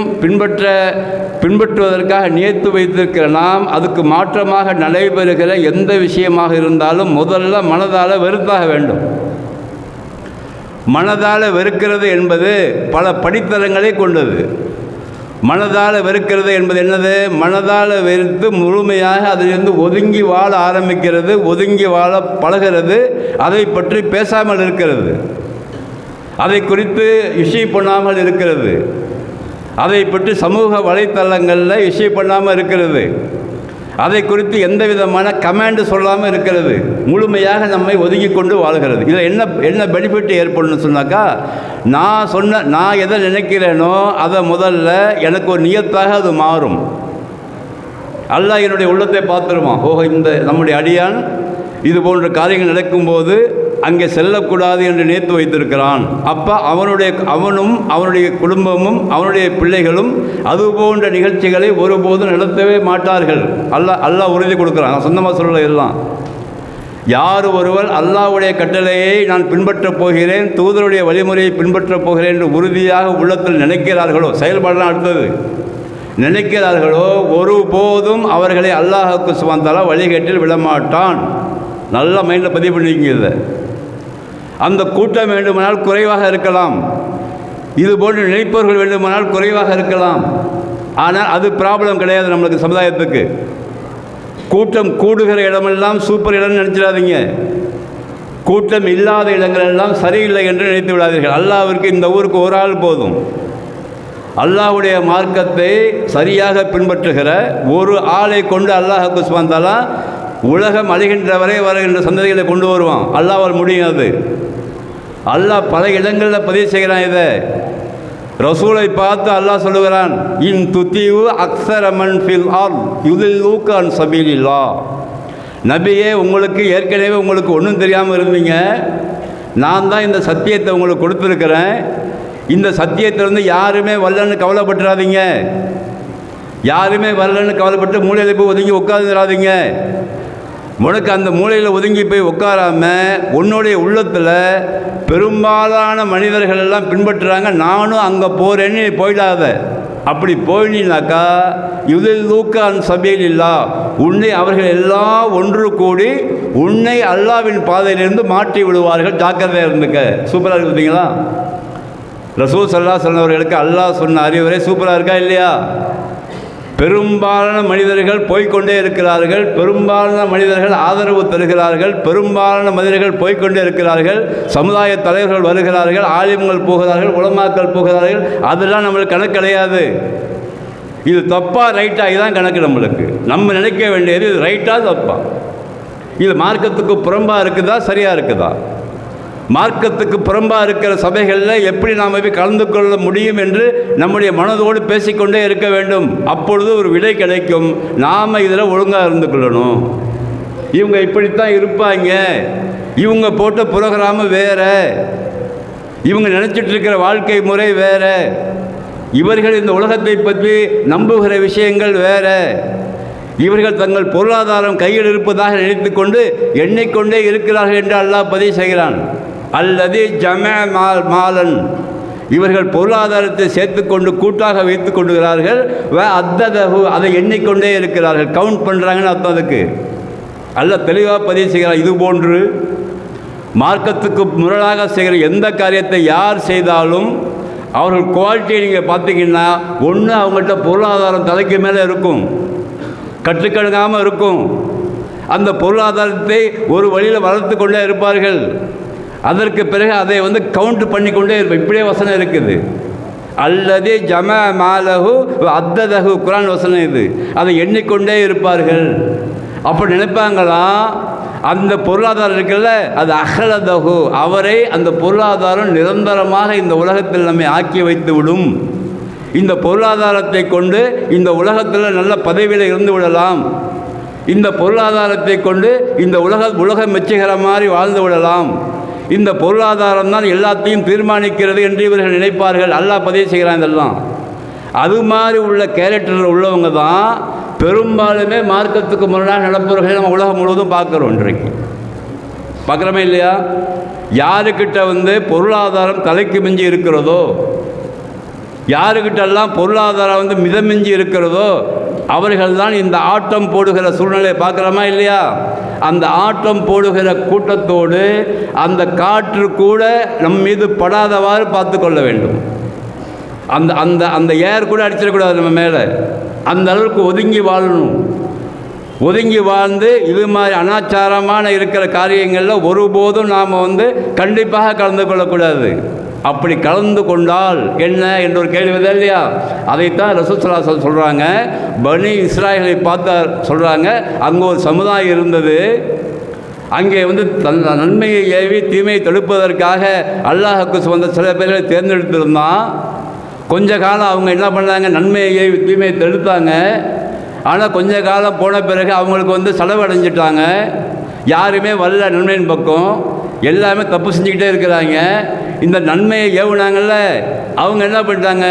பின்பற்றுவதற்காக நியத்து வைத்திருக்கிற நாம், அதுக்கு மாற்றமாக நடைபெறுகிற எந்த விஷயமாக இருந்தாலும் முதல்ல மனதால் வெறுத்தாக வேண்டும். மனதால் வெறுக்கிறது என்பது பல படித்தரங்களை கொண்டது. மனதால் வெறுக்கிறது என்பது என்னது? மனதால் வெறுத்து முழுமையாக அதிலிருந்து ஒதுங்கி வாழ ஆரம்பிக்கிறது, ஒதுங்கி வாழ பழகிறது, அதை பற்றி பேசாமல் இருக்கிறது, அதை குறித்து இஷ்யூ பண்ணாமல் இருக்கிறது, அதை பற்றி சமூக வலைத்தளங்களில் இஷ்யூ பண்ணாமல் இருக்கிறது, அதை குறித்து எந்த விதமான கமெண்ட் சொல்லாமல் இருக்கிறது, முழுமையாக நம்மை ஒதுக்கி கொண்டு வாழ்கிறது. இதில் என்ன பெனிஃபிட் ஏற்படணும்னு சொன்னாக்கா, நான் எதை நினைக்கிறேனோ அதை முதல்ல எனக்கு ஒரு நியத்தாக அது மாறும். அல்லாஹ் என்னுடைய உள்ளத்தை பார்த்துருவான். ஓஹோ, இந்த நம்முடைய அடியான் இது போன்ற காரியங்கள் நடக்கும்போது அங்கே செல்லக்கூடாது என்று நினைத்து வைத்திருக்கிறான். அப்போ அவனும் அவனுடைய குடும்பமும் அவனுடைய பிள்ளைகளும் அது போன்ற நிகழ்ச்சிகளை ஒருபோதும் நடத்தவே மாட்டார்கள். அல்லாஹ் உறுதி கொடுக்குறான். சொந்தமாக சொல்ல எல்லாம் யார் ஒருவர் அல்லாஹ்வுடைய கட்டளையை நான் பின்பற்றப் போகிறேன், தூதருடைய வழிமுறையை பின்பற்றப் போகிறேன் என்று உறுதியாக உள்ளத்தில் நினைக்கிறார்களோ, செயல்பாடுலாம் அடுத்தது, நினைக்கிறார்களோ, ஒருபோதும் அவர்களை அல்லாஹ்வுக்கு சுமந்தால வழிகேட்டில் விடமாட்டான். நல்லா மைண்டில் பதிவு பண்ணிக்கிங்க. அந்த கூட்டம் வேண்டுமானால் குறைவாக இருக்கலாம், இது போன்று நினைப்பவர்கள் வேண்டுமானால் குறைவாக இருக்கலாம். ஆனால் அது ப்ராப்ளம் கிடையாது நம்மளுக்கு சமுதாயத்துக்கு. கூட்டம் கூடுகிற இடமெல்லாம் சூப்பர் இடம்னு நினச்சிடாதீங்க. கூட்டம் இல்லாத இடங்களெல்லாம் சரியில்லை என்று நினைத்து விடாதீர்கள். அல்லாஹ்விற்கு இந்த ஊருக்கு ஒரு ஆள் போதும். அல்லாஹ்வுடைய மார்க்கத்தை சரியாக பின்பற்றுகிற ஒரு ஆளை கொண்டு அல்லாஹ்வுக்கு சுப்ஹானஹு வ தஆலா உலகம் அழிகின்ற வரை வருகின்ற சந்ததிகளை கொண்டு வருவான். அல்லாஹ்வால் முடியாது. அல்லாஹ் பல இடங்களில் பதிவு செய்கிறான். இதை ரசூலை பார்த்து அல்லாஹ் சொல்லுகிறான், இன் துத்தியு அக்ஸரமன் ஃபில் ஆர்த் யுதில்லூக அன் சபீலில்லாஹ். நபியே, உங்களுக்கு ஏற்கனவே உங்களுக்கு ஒன்றும் தெரியாமல் இருந்தீங்க, நான் தான் இந்த சத்தியத்தை உங்களுக்கு கொடுத்துருக்கிறேன். இந்த சத்தியத்திலிருந்து யாருமே வரலன்னு கவலைப்பட்டுறாதீங்க. யாருமே வரலன்னு கவலைப்பட்டு மூலையில் போய் ஒதுங்கி உட்காந்துடாதீங்க. உனக்கு அந்த மூலையில் ஒதுங்கி போய் உட்காராம உன்னுடைய உள்ளத்தில் பெரும்பாலான மனிதர்கள் எல்லாம் பின்பற்றுறாங்க, நானும் அங்கே போகிறேன்னு போயிடாத. அப்படி போயினாக்கா யுதில்லூக சபீலில்லாஹ், உன்னை அவர்கள் எல்லாம் ஒன்று கூடி உன்னை அல்லாஹ்வின் பாதையிலிருந்து மாற்றி விடுவார்கள். ஜாக்கிரதையாக இருந்துக்க. சூப்பராக இருக்குதுங்களா? ரசூல் ஸல்லல்லாஹு அலைஹி வஸல்லம் அவர்களுக்கு அல்லாஹ் சொன்ன அறிவுரை சூப்பராக இருக்கா இல்லையா? பெரும்பாலான மனிதர்கள் போய்கொண்டே இருக்கிறார்கள், பெரும்பாலான மனிதர்கள் ஆதரவு தருகிறார்கள், பெரும்பாலான மனிதர்கள் போய்கொண்டே இருக்கிறார்கள், சமுதாய தலைவர்கள் வருகிறார்கள், ஆலிம்கள் போகிறார்கள், உலமாக்கள் போகிறார்கள். அதெல்லாம் நம்மளுக்கு கணக்கு கிடையாது. இது தப்பா ரைட்டா, இதுதான் கணக்கு நம்மளுக்கு. நம்ம நினைக்க வேண்டியது இது ரைட்டா தப்பா, இது மார்க்கத்துக்கு புறம்பாக இருக்குதா சரியாக இருக்குதா. மார்க்கத்துக்கு புறம்பாக இருக்கிற சபைகளில் எப்படி நாம் போய் கலந்து கொள்ள முடியும் என்று நம்முடைய மனதோடு பேசிக்கொண்டே இருக்க வேண்டும். அப்பொழுது ஒரு விடை கிடைக்கும். நாம் இதில் ஒழுங்காக இருந்து கொள்ளணும். இவங்க இப்படித்தான் இருப்பாங்க, இவங்க போட்ட புரோகிராமு வேறு, இவங்க நினச்சிட்டு இருக்கிற வாழ்க்கை முறை வேறு, இவர்கள் இந்த உலகத்தை பற்றி நம்புகிற விஷயங்கள் வேறு, இவர்கள் தங்கள் பொருளாதாரம் கையில் இருப்பதாக நினைத்து கொண்டு எண்ணிக்கொண்டே இருக்கிறார்கள் என்று அல்லாஹ் பதிவு செய்கிறான். அல்லது ஜம மாலன், இவர்கள் பொருளாதாரத்தை சேர்த்து கொண்டு கூட்டாக வைத்து கொண்டுகிறார்கள். அத்ததஹு, அதை எண்ணிக்கொண்டே இருக்கிறார்கள், கவுண்ட் பண்ணுறாங்கன்னு அர்த்தம். அதுக்கு அல்லாஹ் தெளிவாக பதிவு செய்கிறார். இது போன்று மார்க்கத்துக்கு முரணாக செய்கிற எந்த காரியத்தை யார் செய்தாலும் அவர்கள் குவாலிட்டியை நீங்கள் பார்த்தீங்கன்னா, ஒன்று அவங்கள்ட்ட பொருளாதாரம் தலைக்கு மேலே இருக்கும், கற்றுக்கணுங்காமல் இருக்கும். அந்த பொருளாதாரத்தை ஒரு வழியில் வளர்த்து கொண்டே இருப்பார்கள். அதற்கு பிறகு அதை கவுண்ட் பண்ணி கொண்டே இருப்பார். இப்படியே வசனம் இருக்குது. அல்லது ஜம மாலஹு அத்ததஹு, குர்ஆன் வசனம் இது. அதை எண்ணிக்கொண்டே இருப்பார்கள். அப்போ நினைப்பாங்களாம், அந்த பொருளாதாரம் இருக்குல்ல, அது அகலதகு, அவரை அந்த பொருளாதாரம் நிரந்தரமாக இந்த உலகத்தில் நம்மை ஆக்கி வைத்து விடும். இந்த பொருளாதாரத்தை கொண்டு இந்த உலகத்தில் நல்ல பதவியில் இருந்து விடலாம். இந்த பொருளாதாரத்தை கொண்டு இந்த உலகம் மெச்சுகிற மாதிரி வாழ்ந்து விடலாம். இந்த பொருளாதாரம் தான் எல்லாத்தையும் தீர்மானிக்கிறது என்று இவர்கள் நினைப்பார்கள். அல்லாஹ் பதிவு செய்கிறான் இதெல்லாம். அது மாதிரி உள்ள கேரக்டர் உள்ளவங்க தான் பெரும்பாலுமே மார்க்கத்துக்கு முரணாக நடப்பவர்களை நம்ம உலகம் முழுவதும் பார்க்குறோம். இன்றைக்கு பார்க்குறோமே இல்லையா? யாருக்கிட்ட பொருளாதாரம் தலைக்கு மிஞ்சி இருக்கிறதோ, யாருக்கிட்டெல்லாம் பொருளாதாரம் மிதமிஞ்சி இருக்கிறதோ, அவர்கள் தான் இந்த ஆட்டம் போடுகிற சூழ்நிலையை பார்க்குறோமா இல்லையா? அந்த ஆட்டம் போடுகிற கூட்டத்தோடு அந்த காற்று கூட நம் மீது படாதவாறு பார்த்து கொள்ள வேண்டும். அந்த அந்த அந்த ஏர் கூட அடிச்சிடக்கூடாது நம்ம மேலே. அந்த அளவுக்கு ஒதுங்கி வாழணும். ஒதுங்கி வாழ்ந்து இது மாதிரி அனாச்சாரமான இருக்கிற காரியங்களில் ஒருபோதும் நாம் கண்டிப்பாக கலந்து கொள்ளக்கூடாது. அப்படி கலந்து கொண்டால் என்ன என்ற ஒரு கேள்வி வருது இல்லையா? அதைத்தான் ரசூல் ஸல்லல்லாஹு அலைஹி வஸல்லம் சொல்கிறாங்க. பனி இஸ்ராயலை பார்த்தா சொல்கிறாங்க, அங்கே ஒரு சமுதாயம் இருந்தது. அங்கே நன்மையை ஏவி தீமையை தடுப்பதற்காக அல்லாஹ்வுக்கு வந்த சில பேர்களை தேர்ந்தெடுத்திருந்தான். கொஞ்ச காலம் அவங்க என்ன பண்ணாங்க, நன்மையை ஏவி தீமையை தடுத்தாங்க. ஆனால் கொஞ்ச காலம் போன பிறகு அவங்களுக்கு செலவடைஞ்சிட்டாங்க. யாருமே வரல நன்மையின் பக்கம், எல்லாமே தப்பு செஞ்சுக்கிட்டே இருக்கிறாங்க. இந்த நன்மையை ஏவுனாங்கல்ல, அவங்க என்ன பண்ணிட்டாங்க,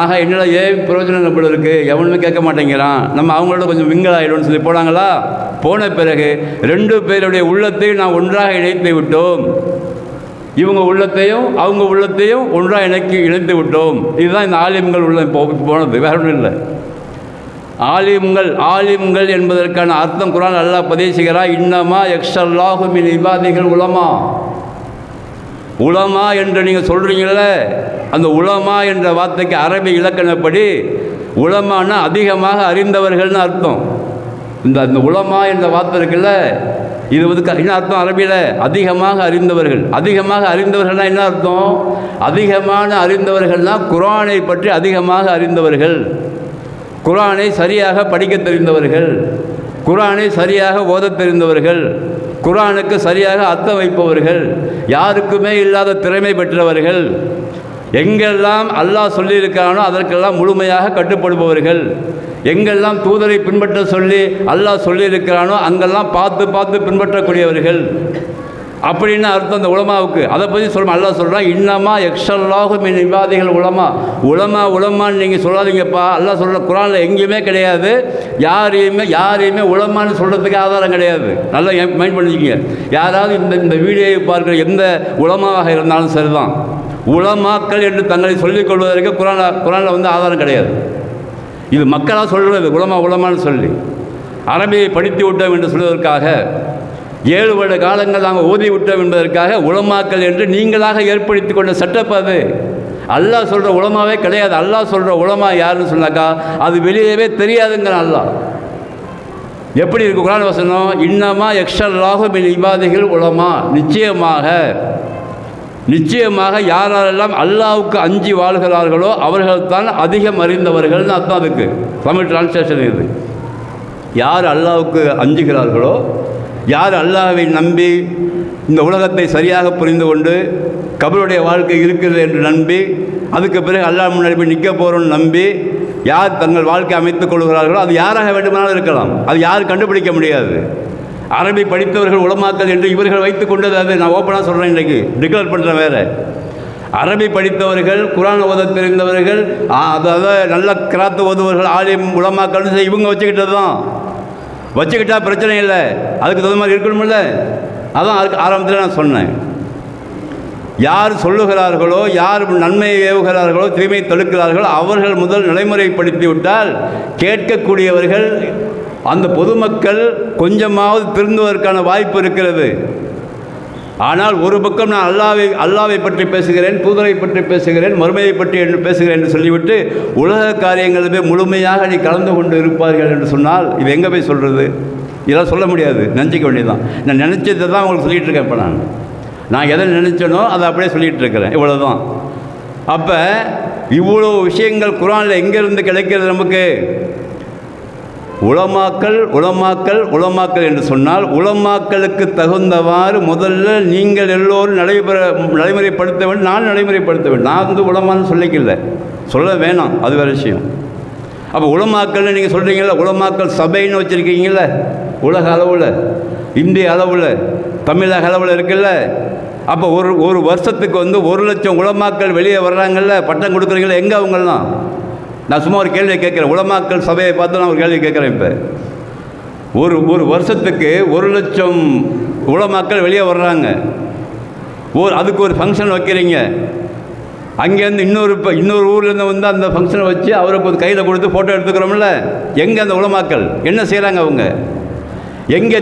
ஆக என்னடா பிரயோஜனம் நம்மள இருக்குது, எவனுமே கேட்க மாட்டேங்கிறான், நம்ம அவங்களோட கொஞ்சம் விங்கலாயிடும்னு சொல்லி போனாங்களா. போன பிறகு 2 பேருடைய உள்ளத்தையும் நான் ஒன்றாக இணைத்து விட்டோம். இவங்க உள்ளத்தையும் அவங்க உள்ளத்தையும் ஒன்றாக இணைத்து விட்டோம். இதுதான் இந்த ஆலிம்கள் உள்ள போனது, வேற ஒன்றும் இல்லை. ஆலிம்கள் என்பதற்கான அர்த்தம் குர்ஆன் அல்லாஹ் பதிவு செய்கிறார். இன்னமா யக்ஷல்லாஹு மின் இபாதிகள் உலமா. உலமா என்று நீங்கள் சொல்கிறீங்கள, அந்த உலமா என்ற வார்த்தைக்கு அரபி இலக்கணப்படி உலமானா அதிகமாக அறிந்தவர்கள்னு அர்த்தம். இந்த உலமா என்ற வார்த்தை இருக்குல்ல, இது என்ன அர்த்தம் அரபியில்? அதிகமாக அறிந்தவர்கள். அதிகமாக அறிந்தவர்கள்னால் என்ன அர்த்தம்? அதிகமான அறிந்தவர்கள்னால் குர்ஆனை பற்றி அதிகமாக அறிந்தவர்கள், குர்ஆனை சரியாக படிக்க தெரிந்தவர்கள், குர்ஆனை சரியாக ஓதத் தெரிந்தவர்கள், குர்ஆனுக்கு சரியாக அர்த்தம் வைப்பவர்கள், யாருக்குமே இல்லாத திறமை பெற்றவர்கள், எங்கெல்லாம் அல்லாஹ் சொல்லியிருக்கிறானோ அதற்கெல்லாம் முழுமையாக கட்டுப்படுபவர்கள், எங்கெல்லாம் தூதரை பின்பற்ற சொல்லி அல்லாஹ் சொல்லியிருக்கிறானோ அங்கெல்லாம் பார்த்து பின்பற்றக்கூடியவர்கள் அப்படின்னு அர்த்தம் அந்த உலமாவுக்கு. அதை பற்றி சொல்ல அல்லாஹ் சொல்கிறான், இன்னமா யக்ஷல்லாஹு மின் இபாதிகள் உலமா. உலமான்னு நீங்கள் சொல்லாதீங்கப்பா. அல்லாஹ் சொல்கிற குர்ஆனில் எங்கேயுமே கிடையாது. யாரையுமே உலமான்னு சொல்கிறதுக்கு ஆதாரம் கிடையாது. நல்லா மைண்ட் பண்ணிக்கிங்க. யாராவது இந்த வீடியோவை பார்க்குற எந்த உலமாவாக இருந்தாலும் சரிதான், உலமாக்கள் என்று தங்களை சொல்லிக் கொள்வதற்கு குர்ஆனில் ஆதாரம் கிடையாது. இது மக்களாக சொல்கிறது உலமான்னு சொல்லி. அரபியை படித்து விட்டோம் என்று சொல்வதற்காக, 7 வருட காலங்கள் நாங்கள் ஓதி விட்டோம் என்பதற்காக உலமாக்கள் என்று நீங்களாக ஏற்படுத்தி கொண்ட செட்டப் அது. அல்லாஹ் சொல்கிற உலமாவே கிடையாது. அல்லாஹ் சொல்கிற உலமா யாருன்னு சொன்னாக்கா அது வெளியவே தெரியாதுங்கிற அல்லாஹ். எப்படி இருக்கு குர்ஆன் வசனம்? இன்னமா யக்ஷல்லாஹு மின் இபாதிகள் உலமா. நிச்சயமாக யாரெல்லாம் அல்லாஹ்வுக்கு அஞ்சி வாழ்கிறார்களோ அவர்கள் தான் அதிகம் அறிந்தவர்கள்னு அர்த்தம். அதுக்கு தமிழ் டிரான்ஸ்லேஷன் இது. யார் அல்லாஹ்வுக்கு அஞ்சுகிறார்களோ, யார் அல்லாஹ்வை நம்பி இந்த உலகத்தை சரியாக புரிந்து கொண்டு கபருடைய வாழ்க்கை இருக்கிறது என்று நம்பி அதுக்கு பிறகு அல்லாஹ் முன்னாடி போய் நிற்க போகிறோன்னு நம்பி யார் தங்கள் வாழ்க்கை அமைத்துக் கொள்கிறார்களோ அது யாராக வேண்டுமானாலும் இருக்கலாம். அது யாரும் கண்டுபிடிக்க முடியாது. அரபி படித்தவர்கள் உலமாக்கள் என்று இவர்கள் வைத்துக் கொண்டது அது. நான் ஓப்பனாக சொல்கிறேன், இன்றைக்கி டிக்ளேர் பண்ணுறேன். வேறு அரபி படித்தவர்கள், குர்ஆன் ஓத தெரிந்தவர்கள், அதாவது நல்ல கிராத்து ஓதுவர்கள், ஆலிம் உலமாக்கள்னு இவங்க வச்சுக்கிட்டது தான். வச்சுக்கிட்டா பிரச்சனை இல்லை, அதுக்கு தகுந்த மாதிரி இருக்கணுமில்ல. அதான் அதுக்கு ஆரம்பத்தில் நான் சொன்னேன். யார் சொல்லுகிறார்களோ, யார் நன்மையை ஏவுகிறார்களோ, தீமையை தடுக்கிறார்களோ அவர்கள் முதல் நடைமுறைப்படுத்தி விட்டால் கேட்கக்கூடியவர்கள் அந்த பொதுமக்கள் கொஞ்சமாவது திருந்துவதற்கான வாய்ப்பு இருக்கிறது. ஆனால் ஒரு பக்கம் நான் அல்லாவை பற்றி பேசுகிறேன், தூதரை பற்றி பேசுகிறேன், மறுமையை பற்றி என்று பேசுகிறேன் என்று சொல்லிவிட்டு உலக காரியங்களிலே முழுமையாக நீ கலந்து கொண்டு இருப்பார்கள் என்று சொன்னால் இது எங்கே போய் சொல்கிறது? இதெல்லாம் சொல்ல முடியாது, நினச்சிக்க வேண்டியதுதான். நான் நினச்சதை தான் உங்களுக்கு சொல்லிகிட்டு இருக்கேன். இப்போ நான் எதை நினச்சேனோ அதை அப்படியே சொல்லிகிட்டு இருக்கிறேன், இவ்வளோதான். அப்போ இவ்வளோ விஷயங்கள் குர்ஆனில் எங்கேருந்து கிடைக்கிறது நமக்கு? உலமாக்கள் என்று சொன்னால் உலமாக்களுக்கு தகுந்தவாறு முதல்ல நீங்கள் எல்லோரும் நடைமுறைப்படுத்த வேண்டும். நான் நடைமுறைப்படுத்த வேண்டும். நான் வந்து உலமான்னு சொல்லிக்கல, சொல்ல வேணாம், அது வேறு விஷயம். அப்போ உலமாக்கள்னு நீங்கள் சொல்கிறீங்கள, உலமாக்கள் சபைன்னு வச்சுருக்கீங்கள, உலக அளவில், இந்திய அளவில், தமிழக அளவில் இருக்குல்ல. அப்போ ஒரு வருஷத்துக்கு வந்து 1,00,000 உலமாக்கள் வெளியே வர்றாங்கல்ல, பட்டம் கொடுக்குறீங்களா, எங்கே அவங்கெல்லாம்? நான் சும்மா ஒரு கேள்வியை கேட்குறேன், உலமாக்கள் சபையை பார்த்து நான் ஒரு கேள்வி கேட்குறேன். இப்போ ஒரு வருஷத்துக்கு 1,00,000 உலமாக்கள் வெளியே வர்றாங்க. அதுக்கு ஒரு ஃபங்க்ஷன் வைக்கிறீங்க. அங்கேருந்து இன்னொரு ஊர்லேருந்து வந்து அந்த ஃபங்க்ஷனை வச்சு அவருக்கு ஒரு கையில் கொடுத்து ஃபோட்டோ எடுத்துக்கிறோம்ல. எங்கே அந்த உலமாக்கள் என்ன செய்கிறாங்க? அவங்க எங்கே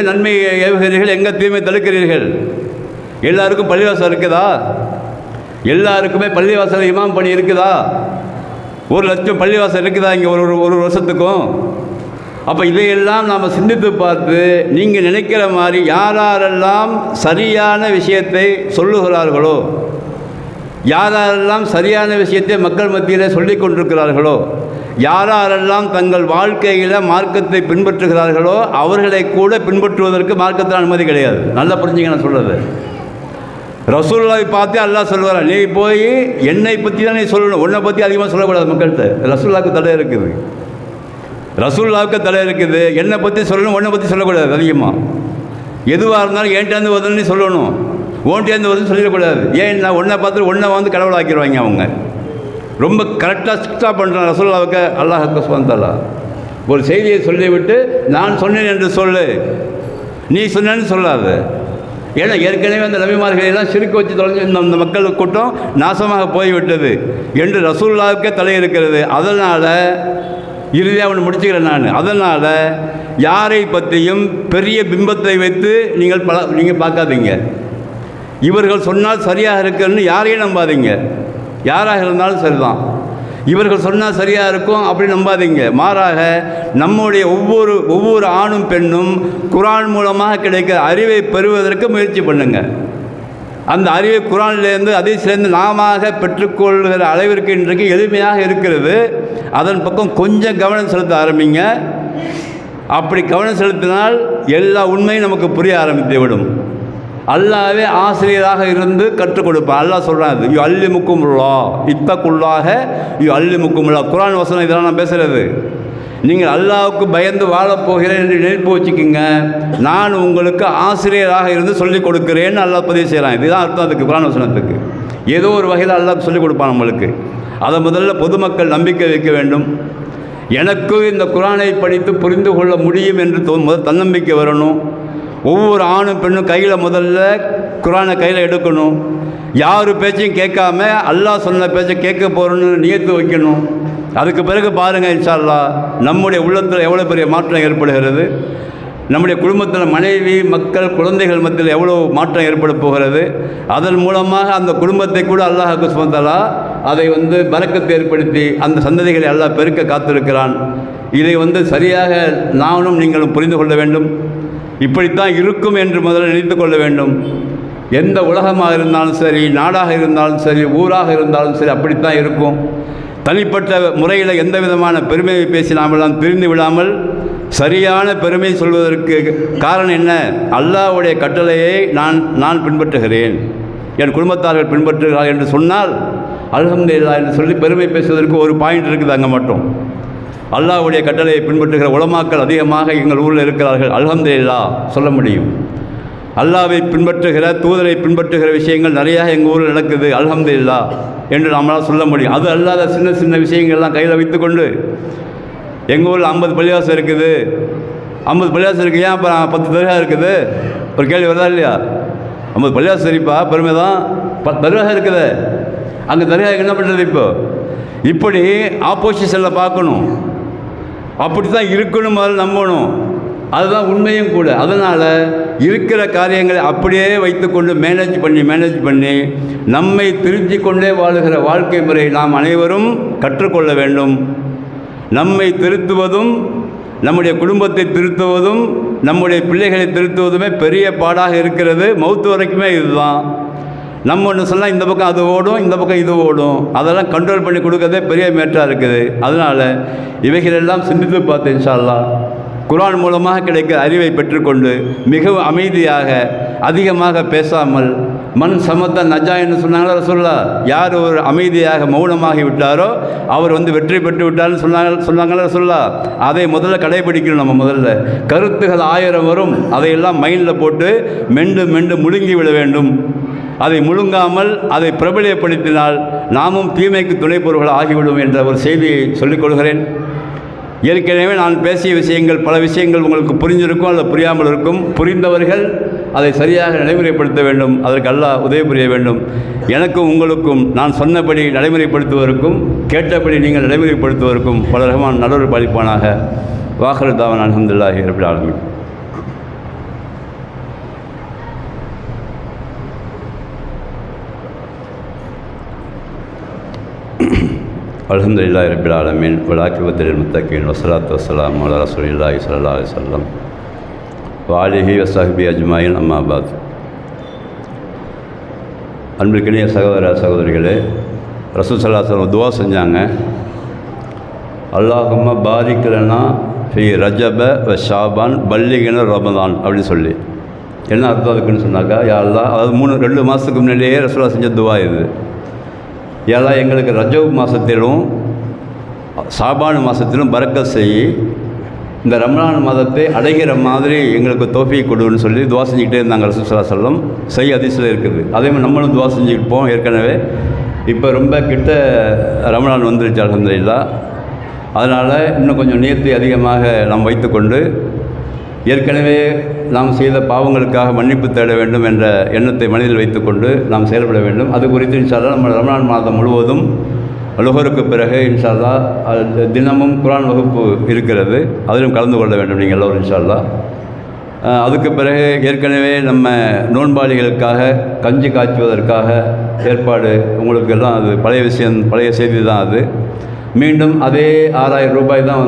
நன்மை ஏவுகிறீர்கள், எங்கே தீமை தடுக்கிறீர்கள்? எல்லாருக்கும் பள்ளிவாசல் இருக்குதா? எல்லாருக்குமே பள்ளிவாசல் இமாம் பணி இருக்குதா? 1,00,000 பள்ளிவாசல் இருக்குதா இங்கே ஒரு வருஷத்துக்கும்? அப்போ இதையெல்லாம் நாம் சிந்தித்து பார்த்து நீங்கள் நினைக்கிற மாதிரி யாரெல்லாம் சரியான விஷயத்தை சொல்லுகிறார்களோ, யாரெல்லாம் சரியான விஷயத்தை மக்கள் மத்தியில் சொல்லிக் கொண்டிருக்கிறார்களோ, யாரெல்லாம் தங்கள் வாழ்க்கையில் மார்க்கத்தை பின்பற்றுகிறார்களோ அவர்களை கூட பின்பற்றுவதற்கு மார்க்கத்தில் அனுமதி கிடையாது. நல்லா புரிஞ்சுங்க நான் சொல்கிறது. ரசூலுல்லாஹை பார்த்து அல்லாஹ் சொல்லுவார், நீ போய் என்னை பற்றி தான் நீ சொல்லணும், உன்னை பற்றி அதிகமாக சொல்லக்கூடாது மக்கள்கிட்ட. ரசூலுல்லாஹ்வுக்கு தடை இருக்குது, என்னை பற்றி சொல்லணும், உன்னை பற்றி சொல்லக்கூடாது அதிகமாக. எதுவாக இருந்தாலும் என்கிட்டேருந்து வருதுன்னு சொல்லணும், ஓன்ட்டேருந்து வருதுன்னு சொல்லிடக்கூடாது. ஏன் நான் உன்னை பார்த்து உன்னை வந்து கடவுளாக்கிடுவாங்க. அவங்க ரொம்ப கரெக்டாக ஸ்ட்ரிக்டாக பண்ணுறான் ரசூலுல்லாஹ்வுக்கு அல்லாஹ் சுப்ஹானஹு வ தஆலா. ஒரு செய்தியை சொல்லிவிட்டு நான் சொன்னேன் என்று சொல்லு, நீ சொன்னேன்னு சொல்லாது. ஏன்னா ஏற்கனவே அந்த நபிமார்களெல்லாம் சிறுக்கு வச்சு தொலைஞ்சு இந்த மக்கள் கூட்டம் நாசமாக போய்விட்டது என்று ரசூலுல்லாஹ்வுக்கே தலை இருக்கிறது. அதனால் இறுதியாக அவனை முடிச்சுக்கிறேன் நான். அதனால் யாரை பற்றியும் பெரிய பிம்பத்தை வைத்து நீங்கள் பார்க்காதீங்க. இவர்கள் சொன்னால் சரியாக இருக்குன்னு யாரையும் நம்பாதீங்க. யாராக இருந்தாலும் சரிதான், இவர்கள் சொன்னால் சரியாக இருக்கும் அப்படின்னு நம்பாதீங்க. மாறாக நம்முடைய ஒவ்வொரு ஆணும் பெண்ணும் குர்ஆன் மூலமாக கிடைக்கிற அறிவை பெறுவதற்கு முயற்சி பண்ணுங்க. அந்த அறிவை குர்ஆனிலேருந்து ஹதீஸ்லேருந்து நாம பெற்றுக்கொள்கிற அளவிற்கு இன்றைக்கு எளிமையாக இருக்கிறது. அதன் பக்கம் கொஞ்சம் கவனம் செலுத்த ஆரம்பிங்க. அப்படி கவனம் செலுத்தினால் எல்லா உண்மையும் நமக்கு புரிய ஆரம்பித்து விடும். அல்லாஹ்வே ஆசிரியராக இருந்து கற்றுக் கொடுப்பான். அல்லாஹ் சொல்கிறான், யு அல்லிமுக்குமுல்லாஹ் இத்தகுல்லாஹ யு அல்லிமுக்குமுல்லாஹ். குர்ஆன் வசனம் இதெல்லாம் நான் பேசுகிறது. நீங்கள் அல்லாஹ்வுக்கு பயந்து வாழப்போகிறேன் என்று நினைப்பு வச்சுக்கிங்க, நான் உங்களுக்கு ஆசிரியராக இருந்து சொல்லிக் கொடுக்கிறேன்னு அல்லாஹ் பதிவு செய்கிறான். இதுதான் அர்த்தம் அதுக்கு, குர்ஆன் வசனத்துக்கு. ஏதோ ஒரு வகையில் அல்லாஹ் சொல்லிக் கொடுப்பான் நம்மளுக்கு. அதை முதல்ல பொதுமக்கள் நம்பிக்கை வைக்க வேண்டும். எனக்கு இந்த குர்ஆனை படித்து புரிந்து கொள்ள முடியும் என்று முதல் தன்னம்பிக்கை வரணும். ஒவ்வொரு ஆணும் பெண்ணும் கையில் முதல்ல குர்ஆனை கையில் எடுக்கணும். யார் பேச்சையும் கேட்காம அல்லாஹ் சொன்ன பேச்சை கேட்க போகிறோன்னு நியத்து வைக்கணும். அதுக்கு பிறகு பாருங்கள், இன்ஷா அல்லாஹ் நம்முடைய உள்ளத்தில் எவ்வளோ பெரிய மாற்றம் ஏற்படுகிறது. நம்முடைய குடும்பத்தில் மனைவி மக்கள் குழந்தைகள் மத்தியில் எவ்வளோ மாற்றம் ஏற்பட போகிறது. அதன் மூலமாக அந்த குடும்பத்தை கூட அல்லாஹ் சுப்ஹானஹு வ தஆலா அதை பரக்கத்தை ஏற்படுத்தி அந்த சந்ததிகளை அல்லாஹ் பெருக்க காத்திருக்கிறான். இதை சரியாக நானும் நீங்களும் புரிந்து கொள்ள வேண்டும். இப்படித்தான் இருக்கும் என்று முதல்ல நினைத்து கொள்ள வேண்டும். எந்த உலகமாக இருந்தாலும் சரி, நாடாக இருந்தாலும் சரி, ஊராக இருந்தாலும் சரி, அப்படித்தான் இருக்கும். தனிப்பட்ட முறையில் எந்த விதமான பெருமையை பேசி நாமெல்லாம் பிரிந்து விடாமல் சரியான பெருமை சொல்வதற்கு காரணம் என்ன? அல்லாஹ்வுடைய கட்டளையை நான் பின்பற்றுகிறேன், என் குடும்பத்தார்கள் பின்பற்றுகிறார்கள் என்று சொன்னால் அல்ஹம்துலில்லாஹ் என்று சொல்லி பெருமை பேசுவதற்கு ஒரு பாயிண்ட் இருக்குது. அங்கே மட்டும் அல்லாஹ்வுடைய கட்டளையை பின்பற்றுகிற உலமாக்கள் அதிகமாக எங்கள் ஊரில் இருக்கிறார்கள், அல்ஹம்துலில்லாஹ் சொல்ல முடியும். அல்லாஹ்வை பின்பற்றுகிற தூதரை பின்பற்றுகிற விஷயங்கள் நிறையா எங்கள் ஊரில் நடக்குது, அல்ஹம்துலில்லாஹ் என்று நம்மளால் சொல்ல முடியும். அது அல்லாத சின்ன சின்ன விஷயங்கள்லாம் கையில் வைத்துக்கொண்டு எங்கள் ஊரில் 50 பள்ளிவாசல் இருக்குது, 50 பள்ளிவாசல் இருக்குது, ஏன் அப்போ 10 தர்கா இருக்குது? ஒரு கேள்வி வருதா இல்லையா? 50 பள்ளிவாசல் சரிப்பா, பெருமை தான், 10 தர்கா இருக்குது. அங்கே தர்கா என்ன பண்ணுறது? இப்படி ஆப்போசிஷனில் பார்க்கணும். அப்படி தான் இருக்கணும், முதல்ல நம்பணும். அதுதான் உண்மையும் கூட. அதனால் இருக்கிற காரியங்களை அப்படியே வைத்துக்கொண்டு மேனேஜ் பண்ணி நம்மை திருத்தி கொண்டே வாழுகிற வாழ்க்கை முறை நாம் அனைவரும் கற்றுக்கொள்ள வேண்டும். நம்மை திருத்துவதும் நம்முடைய குடும்பத்தை திருத்துவதும் நம்முடைய பிள்ளைகளை திருத்துவதுமே பெரிய பாடாக இருக்கிறது. மௌத்து வரைக்குமே இதுதான். நம்ம ஒன்று சொன்னால் இந்த பக்கம் அது ஓடும், இந்த பக்கம் இது ஓடும். அதெல்லாம் கண்ட்ரோல் பண்ணி கொடுக்கறதே பெரிய மேட்டாக இருக்குது. அதனால் இவைகளெல்லாம் சிந்தித்து பார்த்து இன்ஷா அல்லாஹ் குர்ஆன் மூலமாக கிடைக்கிற அறிவை பெற்றுக்கொண்டு மிகவும் அமைதியாக அதிகமாக பேசாமல் மண் சமத்த நஜா என்று சொன்னாங்களா ரசூலுல்லாஹ். யார் ஒரு அமைதியாக மௌனமாகி விட்டாரோ அவர் வெற்றி பெற்று விட்டார்னு சொன்னாங்களா ரசூலுல்லாஹ். அதை முதல்ல கடைபிடிக்கணும். நம்ம முதல்ல கருத்துகள் 1000 வரும், அதையெல்லாம் மைண்டில் போட்டு மெண்டு மெண்டு முழுங்கி விட வேண்டும். அதை முழுங்காமல் அதை பிரபலியப்படுத்தினால் நாமும் தீமைக்கு துணைப்பொருள்கள் ஆகிவிடும் என்ற ஒரு செய்தியை சொல்லிக் கொள்கிறேன். ஏற்கனவே நான் பேசிய விஷயங்கள் பல விஷயங்கள் உங்களுக்கு புரிஞ்சிருக்கும் அல்லது புரியாமல் இருக்கும். புரிந்தவர்கள் அதை சரியாக நடைமுறைப்படுத்த வேண்டும். அதற்கு அல்லாஹ் உதவி புரிய வேண்டும். எனக்கும் உங்களுக்கும் நான் சொன்னபடி நடைமுறைப்படுத்துவதற்கும் கேட்டபடி நீங்கள் நடைமுறைப்படுத்துவதற்கும் பல ரஹ்மான் நல்லொரு பாலிப்பானாக. வாஹிரு தாவானா அல்ஹம்துலில்லாஹி ரப்பில் ஆலமீன். அல்ஹம்துலில்லாஹி ரப்பில் ஆலமீன் வல்-ஆகிபத்து லில்-முத்தகீன் வஸ்ஸலாத்து வஸ்ஸலாமு அலா ரசூலில்லாஹி ஸல்லல்லாஹு அலைஹி வஸல்லம் வ ஆலிஹி வஸஹ்பிஹி அஜ்மாயின். அம்மா பாத். அன்பிற்கினிய சகோதர சகோதரிகளே, ரசூல் ஸல்லல்லாஹு அலைஹி வஸல்லம் துஆ செஞ்சாங்க. அல்லாஹும்ம பாரிக் லனா ஃபி ரஜப வ ஷாபான் பல்லிகின ரமதான் அப்படின்னு சொல்லி. என்ன அர்த்தம் அதுக்குன்னு சொன்னாக்கா, யா அல்லாஹ், அதாவது 2 மாதத்துக்கு முன்னாடியே ரசூலுல்லாஹ் செஞ்ச துஆ இது. ஏல்லாம் எங்களுக்கு ரஜப் மாதத்திலும் ஷாபான் மாதத்திலும் பரக்கத் செய்யி இந்த ரமலான் மாதத்தை அடைகிற மாதிரி எங்களுக்கு தௌஃபீக் கொடுன்னு சொல்லி துவா செஞ்சுக்கிட்டே இருந்தாங்க ரசூல் ஸல்லல்லாஹு அலைஹி வஸல்லம். சஹீஹ் ஹதீஸில் இருக்குது. அதே மாதிரி நம்மளும் துவா செஞ்சுக்கிட்டு ஏற்கனவே. இப்போ ரொம்ப கிட்ட ரமலான் வந்துருச்சு அல்ஹம்துலில்லாஹ். அதனால் இன்னும் கொஞ்சம் நியத்தை அதிகமாக நாம் வைத்துக்கொண்டு ஏற்கனவே நாம் செய்த பாவங்களுக்காக மன்னிப்பு தேட வேண்டும் என்ற எண்ணத்தை மனதில் வைத்துக்கொண்டு நாம் செயல்பட வேண்டும். அது குறித்து இன்ஷா அல்லாஹ் நம்ம ரமலான் மாதம் முழுவதும் லுஹருக்கு பிறகு இன்ஷா அல்லாஹ் தினமும் குர்ஆன் வகுப்பு இருக்கிறது. அதிலும் கலந்து கொள்ள வேண்டும் நீங்கள் எல்லோரும் இன்ஷா அல்லாஹ். அதுக்கு பிறகு ஏற்கனவே நம்ம நோன்பாளிகளுக்காக கஞ்சி காய்ச்சுவதற்காக ஏற்பாடு உங்களுக்கு எல்லாம் அது பழைய செய்தி தான். அது மீண்டும் அதே 6000 ரூபாய் தான்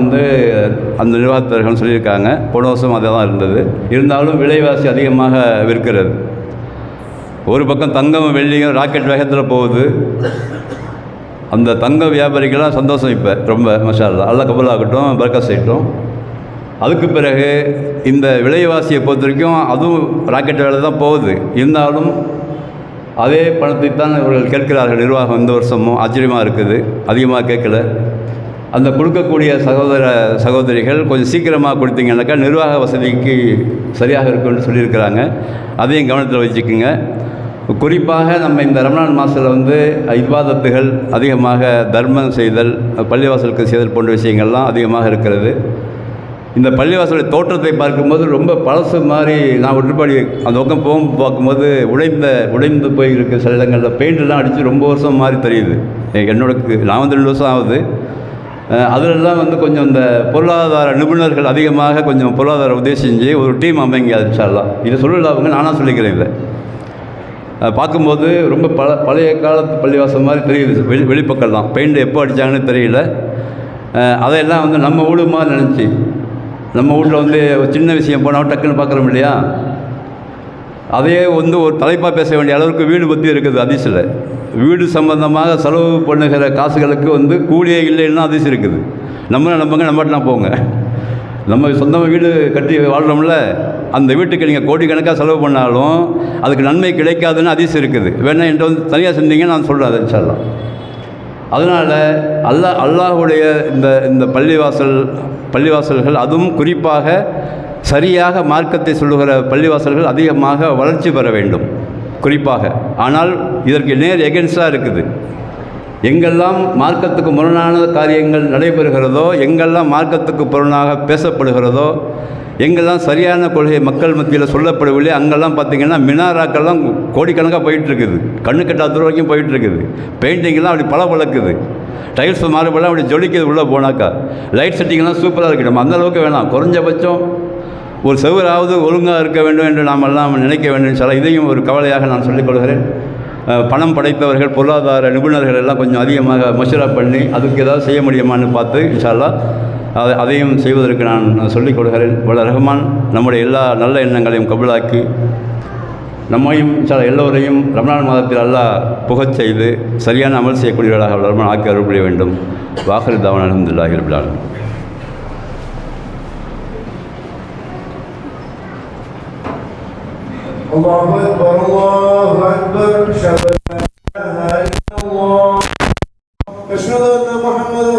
அந்த நிர்வாகத்தர்கள் சொல்லியிருக்காங்க. போன வருஷம் அதே தான் இருந்தது. இருந்தாலும் விலைவாசி அதிகமாக விற்கிறது. ஒரு பக்கம் தங்கம் வெள்ளியும் ராக்கெட் வேகத்தில் போகுது. அந்த தங்க வியாபாரிகள்லாம் சந்தோஷம். இப்போ ரொம்ப மாஷா அல்லாஹ், அல்லாஹ் கபூலாகட்டும், பரக்கத் செய்யட்டும். அதுக்கு பிறகு இந்த விலைவாசியை பொறுத்த வரைக்கும் அதுவும் ராக்கெட் வேலை தான் போகுது. இருந்தாலும் அதே பணத்தை தான் இவர்கள் கேட்கிறார்கள். நிர்வாகம் இந்த வருஷமும் ஆச்சரியமாக இருக்குது, அதிகமாக கேட்கல. அந்த கொடுக்கக்கூடிய சகோதரிகள் கொஞ்சம் சீக்கிரமாக கொடுத்தீங்கன்னாக்கா நிர்வாக வசதிக்கு சரியாக இருக்குன்னு சொல்லியிருக்கிறாங்க. அதையும் கவனத்தில் வச்சுக்கோங்க. குறிப்பாக நம்ம இந்த ரமலான் மாதத்தில் இபாதத்துகள் அதிகமாக தர்மம் செய்தல், பள்ளிவாசலுக்கு செய்தல் போன்ற விஷயங்கள்லாம் அதிகமாக இருக்கிறது. இந்த பள்ளிவாசலுடைய தோற்றத்தை பார்க்கும்போது ரொம்ப பழசு மாதிரி நான் ஒற்றுப்பாடி அந்த பக்கம் பார்க்கும்போது உடைந்து போயிருக்கு. சில இடங்களில் பெயிண்டெல்லாம் அடித்து ரொம்ப வருஷம் மாதிரி தெரியுது. நான் 2 வருஷம் ஆகுது. அதிலெல்லாம் கொஞ்சம் இந்த பொருளாதார நிபுணர்கள் அதிகமாக கொஞ்சம் பொருளாதார உதவி செஞ்சு ஒரு டீம் அமைங்க இன்ஷா அல்லாஹ். இதை சொல்லல அவங்க, நானாக சொல்லிக்கிறேன். இதை பார்க்கும்போது ரொம்ப பழைய காலத்து பள்ளிவாசல் மாதிரி தெரியுது. வெளிப்பக்கம்லாம் பெயிண்ட் எப்போ அடித்தாங்கன்னு தெரியல. அதையெல்லாம் நம்ம வீடு மாதிரி நினச்சி, நம்ம வீட்டில் ஒரு சின்ன விஷயம் போனால் டக்குன்னு பார்க்குறோம் இல்லையா, அதே ஒரு தலைப்பாக பேச வேண்டிய அளவுக்கு வீடு பற்றி இருக்குது. ஹதீஸில் வீடு சம்பந்தமாக செலவு பண்ணுகிற காசுகளுக்கு கூலியே இல்லைன்னா ஹதீஸ் இருக்குது. நம்புங்க, நம்பட்டலாம் போங்க. நம்ம சொந்தமாக வீடு கட்டி வாழ்கிறோம்ல, அந்த வீட்டுக்கு நீங்கள் கோடிக்கணக்காக செலவு பண்ணாலும் அதுக்கு நன்மை கிடைக்காதுன்னு ஹதீஸ் இருக்குது. வேணா என்கிட்ட தனியாக செஞ்சீங்கன்னு நான் சொல்கிறேன். அது இன்ஷா அல்லாஹ். அதனால் அல்லாஹுடைய இந்த பள்ளிவாசல்கள் அதுவும் குறிப்பாக சரியாக மார்க்கத்தை சொல்லுகிற பள்ளிவாசல்கள் அதிகமாக வளர்ச்சி பெற வேண்டும் குறிப்பாக. ஆனால் இதற்கு நேர் எகென்ஸ்டாக இருக்குது. எங்கெல்லாம் மார்க்கத்துக்கு முரணான காரியங்கள் நடைபெறுகிறதோ, எங்கெல்லாம் மார்க்கத்துக்கு புறனாக பேசப்படுகிறதோ, எங்கெல்லாம் சரியான கொள்கை மக்கள் மத்தியில் சொல்லப்படவில்லை, அங்கெல்லாம் பார்த்திங்கன்னா மினாராக்கெல்லாம் கோடிக்கணக்காக போயிட்டுருக்குது. கண்ணு கட்டாத வரைக்கும் போயிட்டுருக்குது. பெயிண்டிங்கெல்லாம் அப்படி பளபளக்குது. டைல்ஸ் மாறுபடலாம் அப்படி ஜொலிக்குது. உள்ளே போனாக்கா லைட் செட்டிங்கெல்லாம் சூப்பராக இருக்குது. நம்ம அந்தளவுக்கு வேணாம், குறைஞ்சபட்சம் ஒரு செவராவது ஒழுங்காக இருக்க வேண்டும் என்று நாம் எல்லாம் நினைக்க வேண்டும். சார், இதையும் ஒரு கவலையாக நான் சொல்லிக்கொள்கிறேன். பணம் படைத்தவர்கள், பொருளாதார நிபுணர்கள் எல்லாம் கொஞ்சம் அதிகமாக மஷூரா பண்ணி அதுக்கு ஏதாவது செய்ய முடியுமான்னு பார்த்து இன்ஷா அல்லாஹ் அதையும் செய்வதற்கு நான் சொல்லிக் கொடுக்கிறேன். வல்ல ரஹ்மான் நம்முடைய எல்லா நல்ல எண்ணங்களையும் கபூலாக்கி நம்மையும் சில எல்லோரையும் ரமலான் மாதத்தில் அல்லாஹ் புகச் செய்து சரியான அமல் செய்யக்கூடியவர்களாக ரமலான் ஆக்கி அருள் புரிய வேண்டும். வாஹிரு தஅவானா அல்ஹம்துலில்லாஹி ரப்பில் ஆலமீன். அல்லாஹு அக்பர் அல்லாஹு அக்பர். அஷ்ஹது அன் லா இலாஹா இல்லல்லாஹ் அஷ்ஹது அன்ன முஹம்மதன்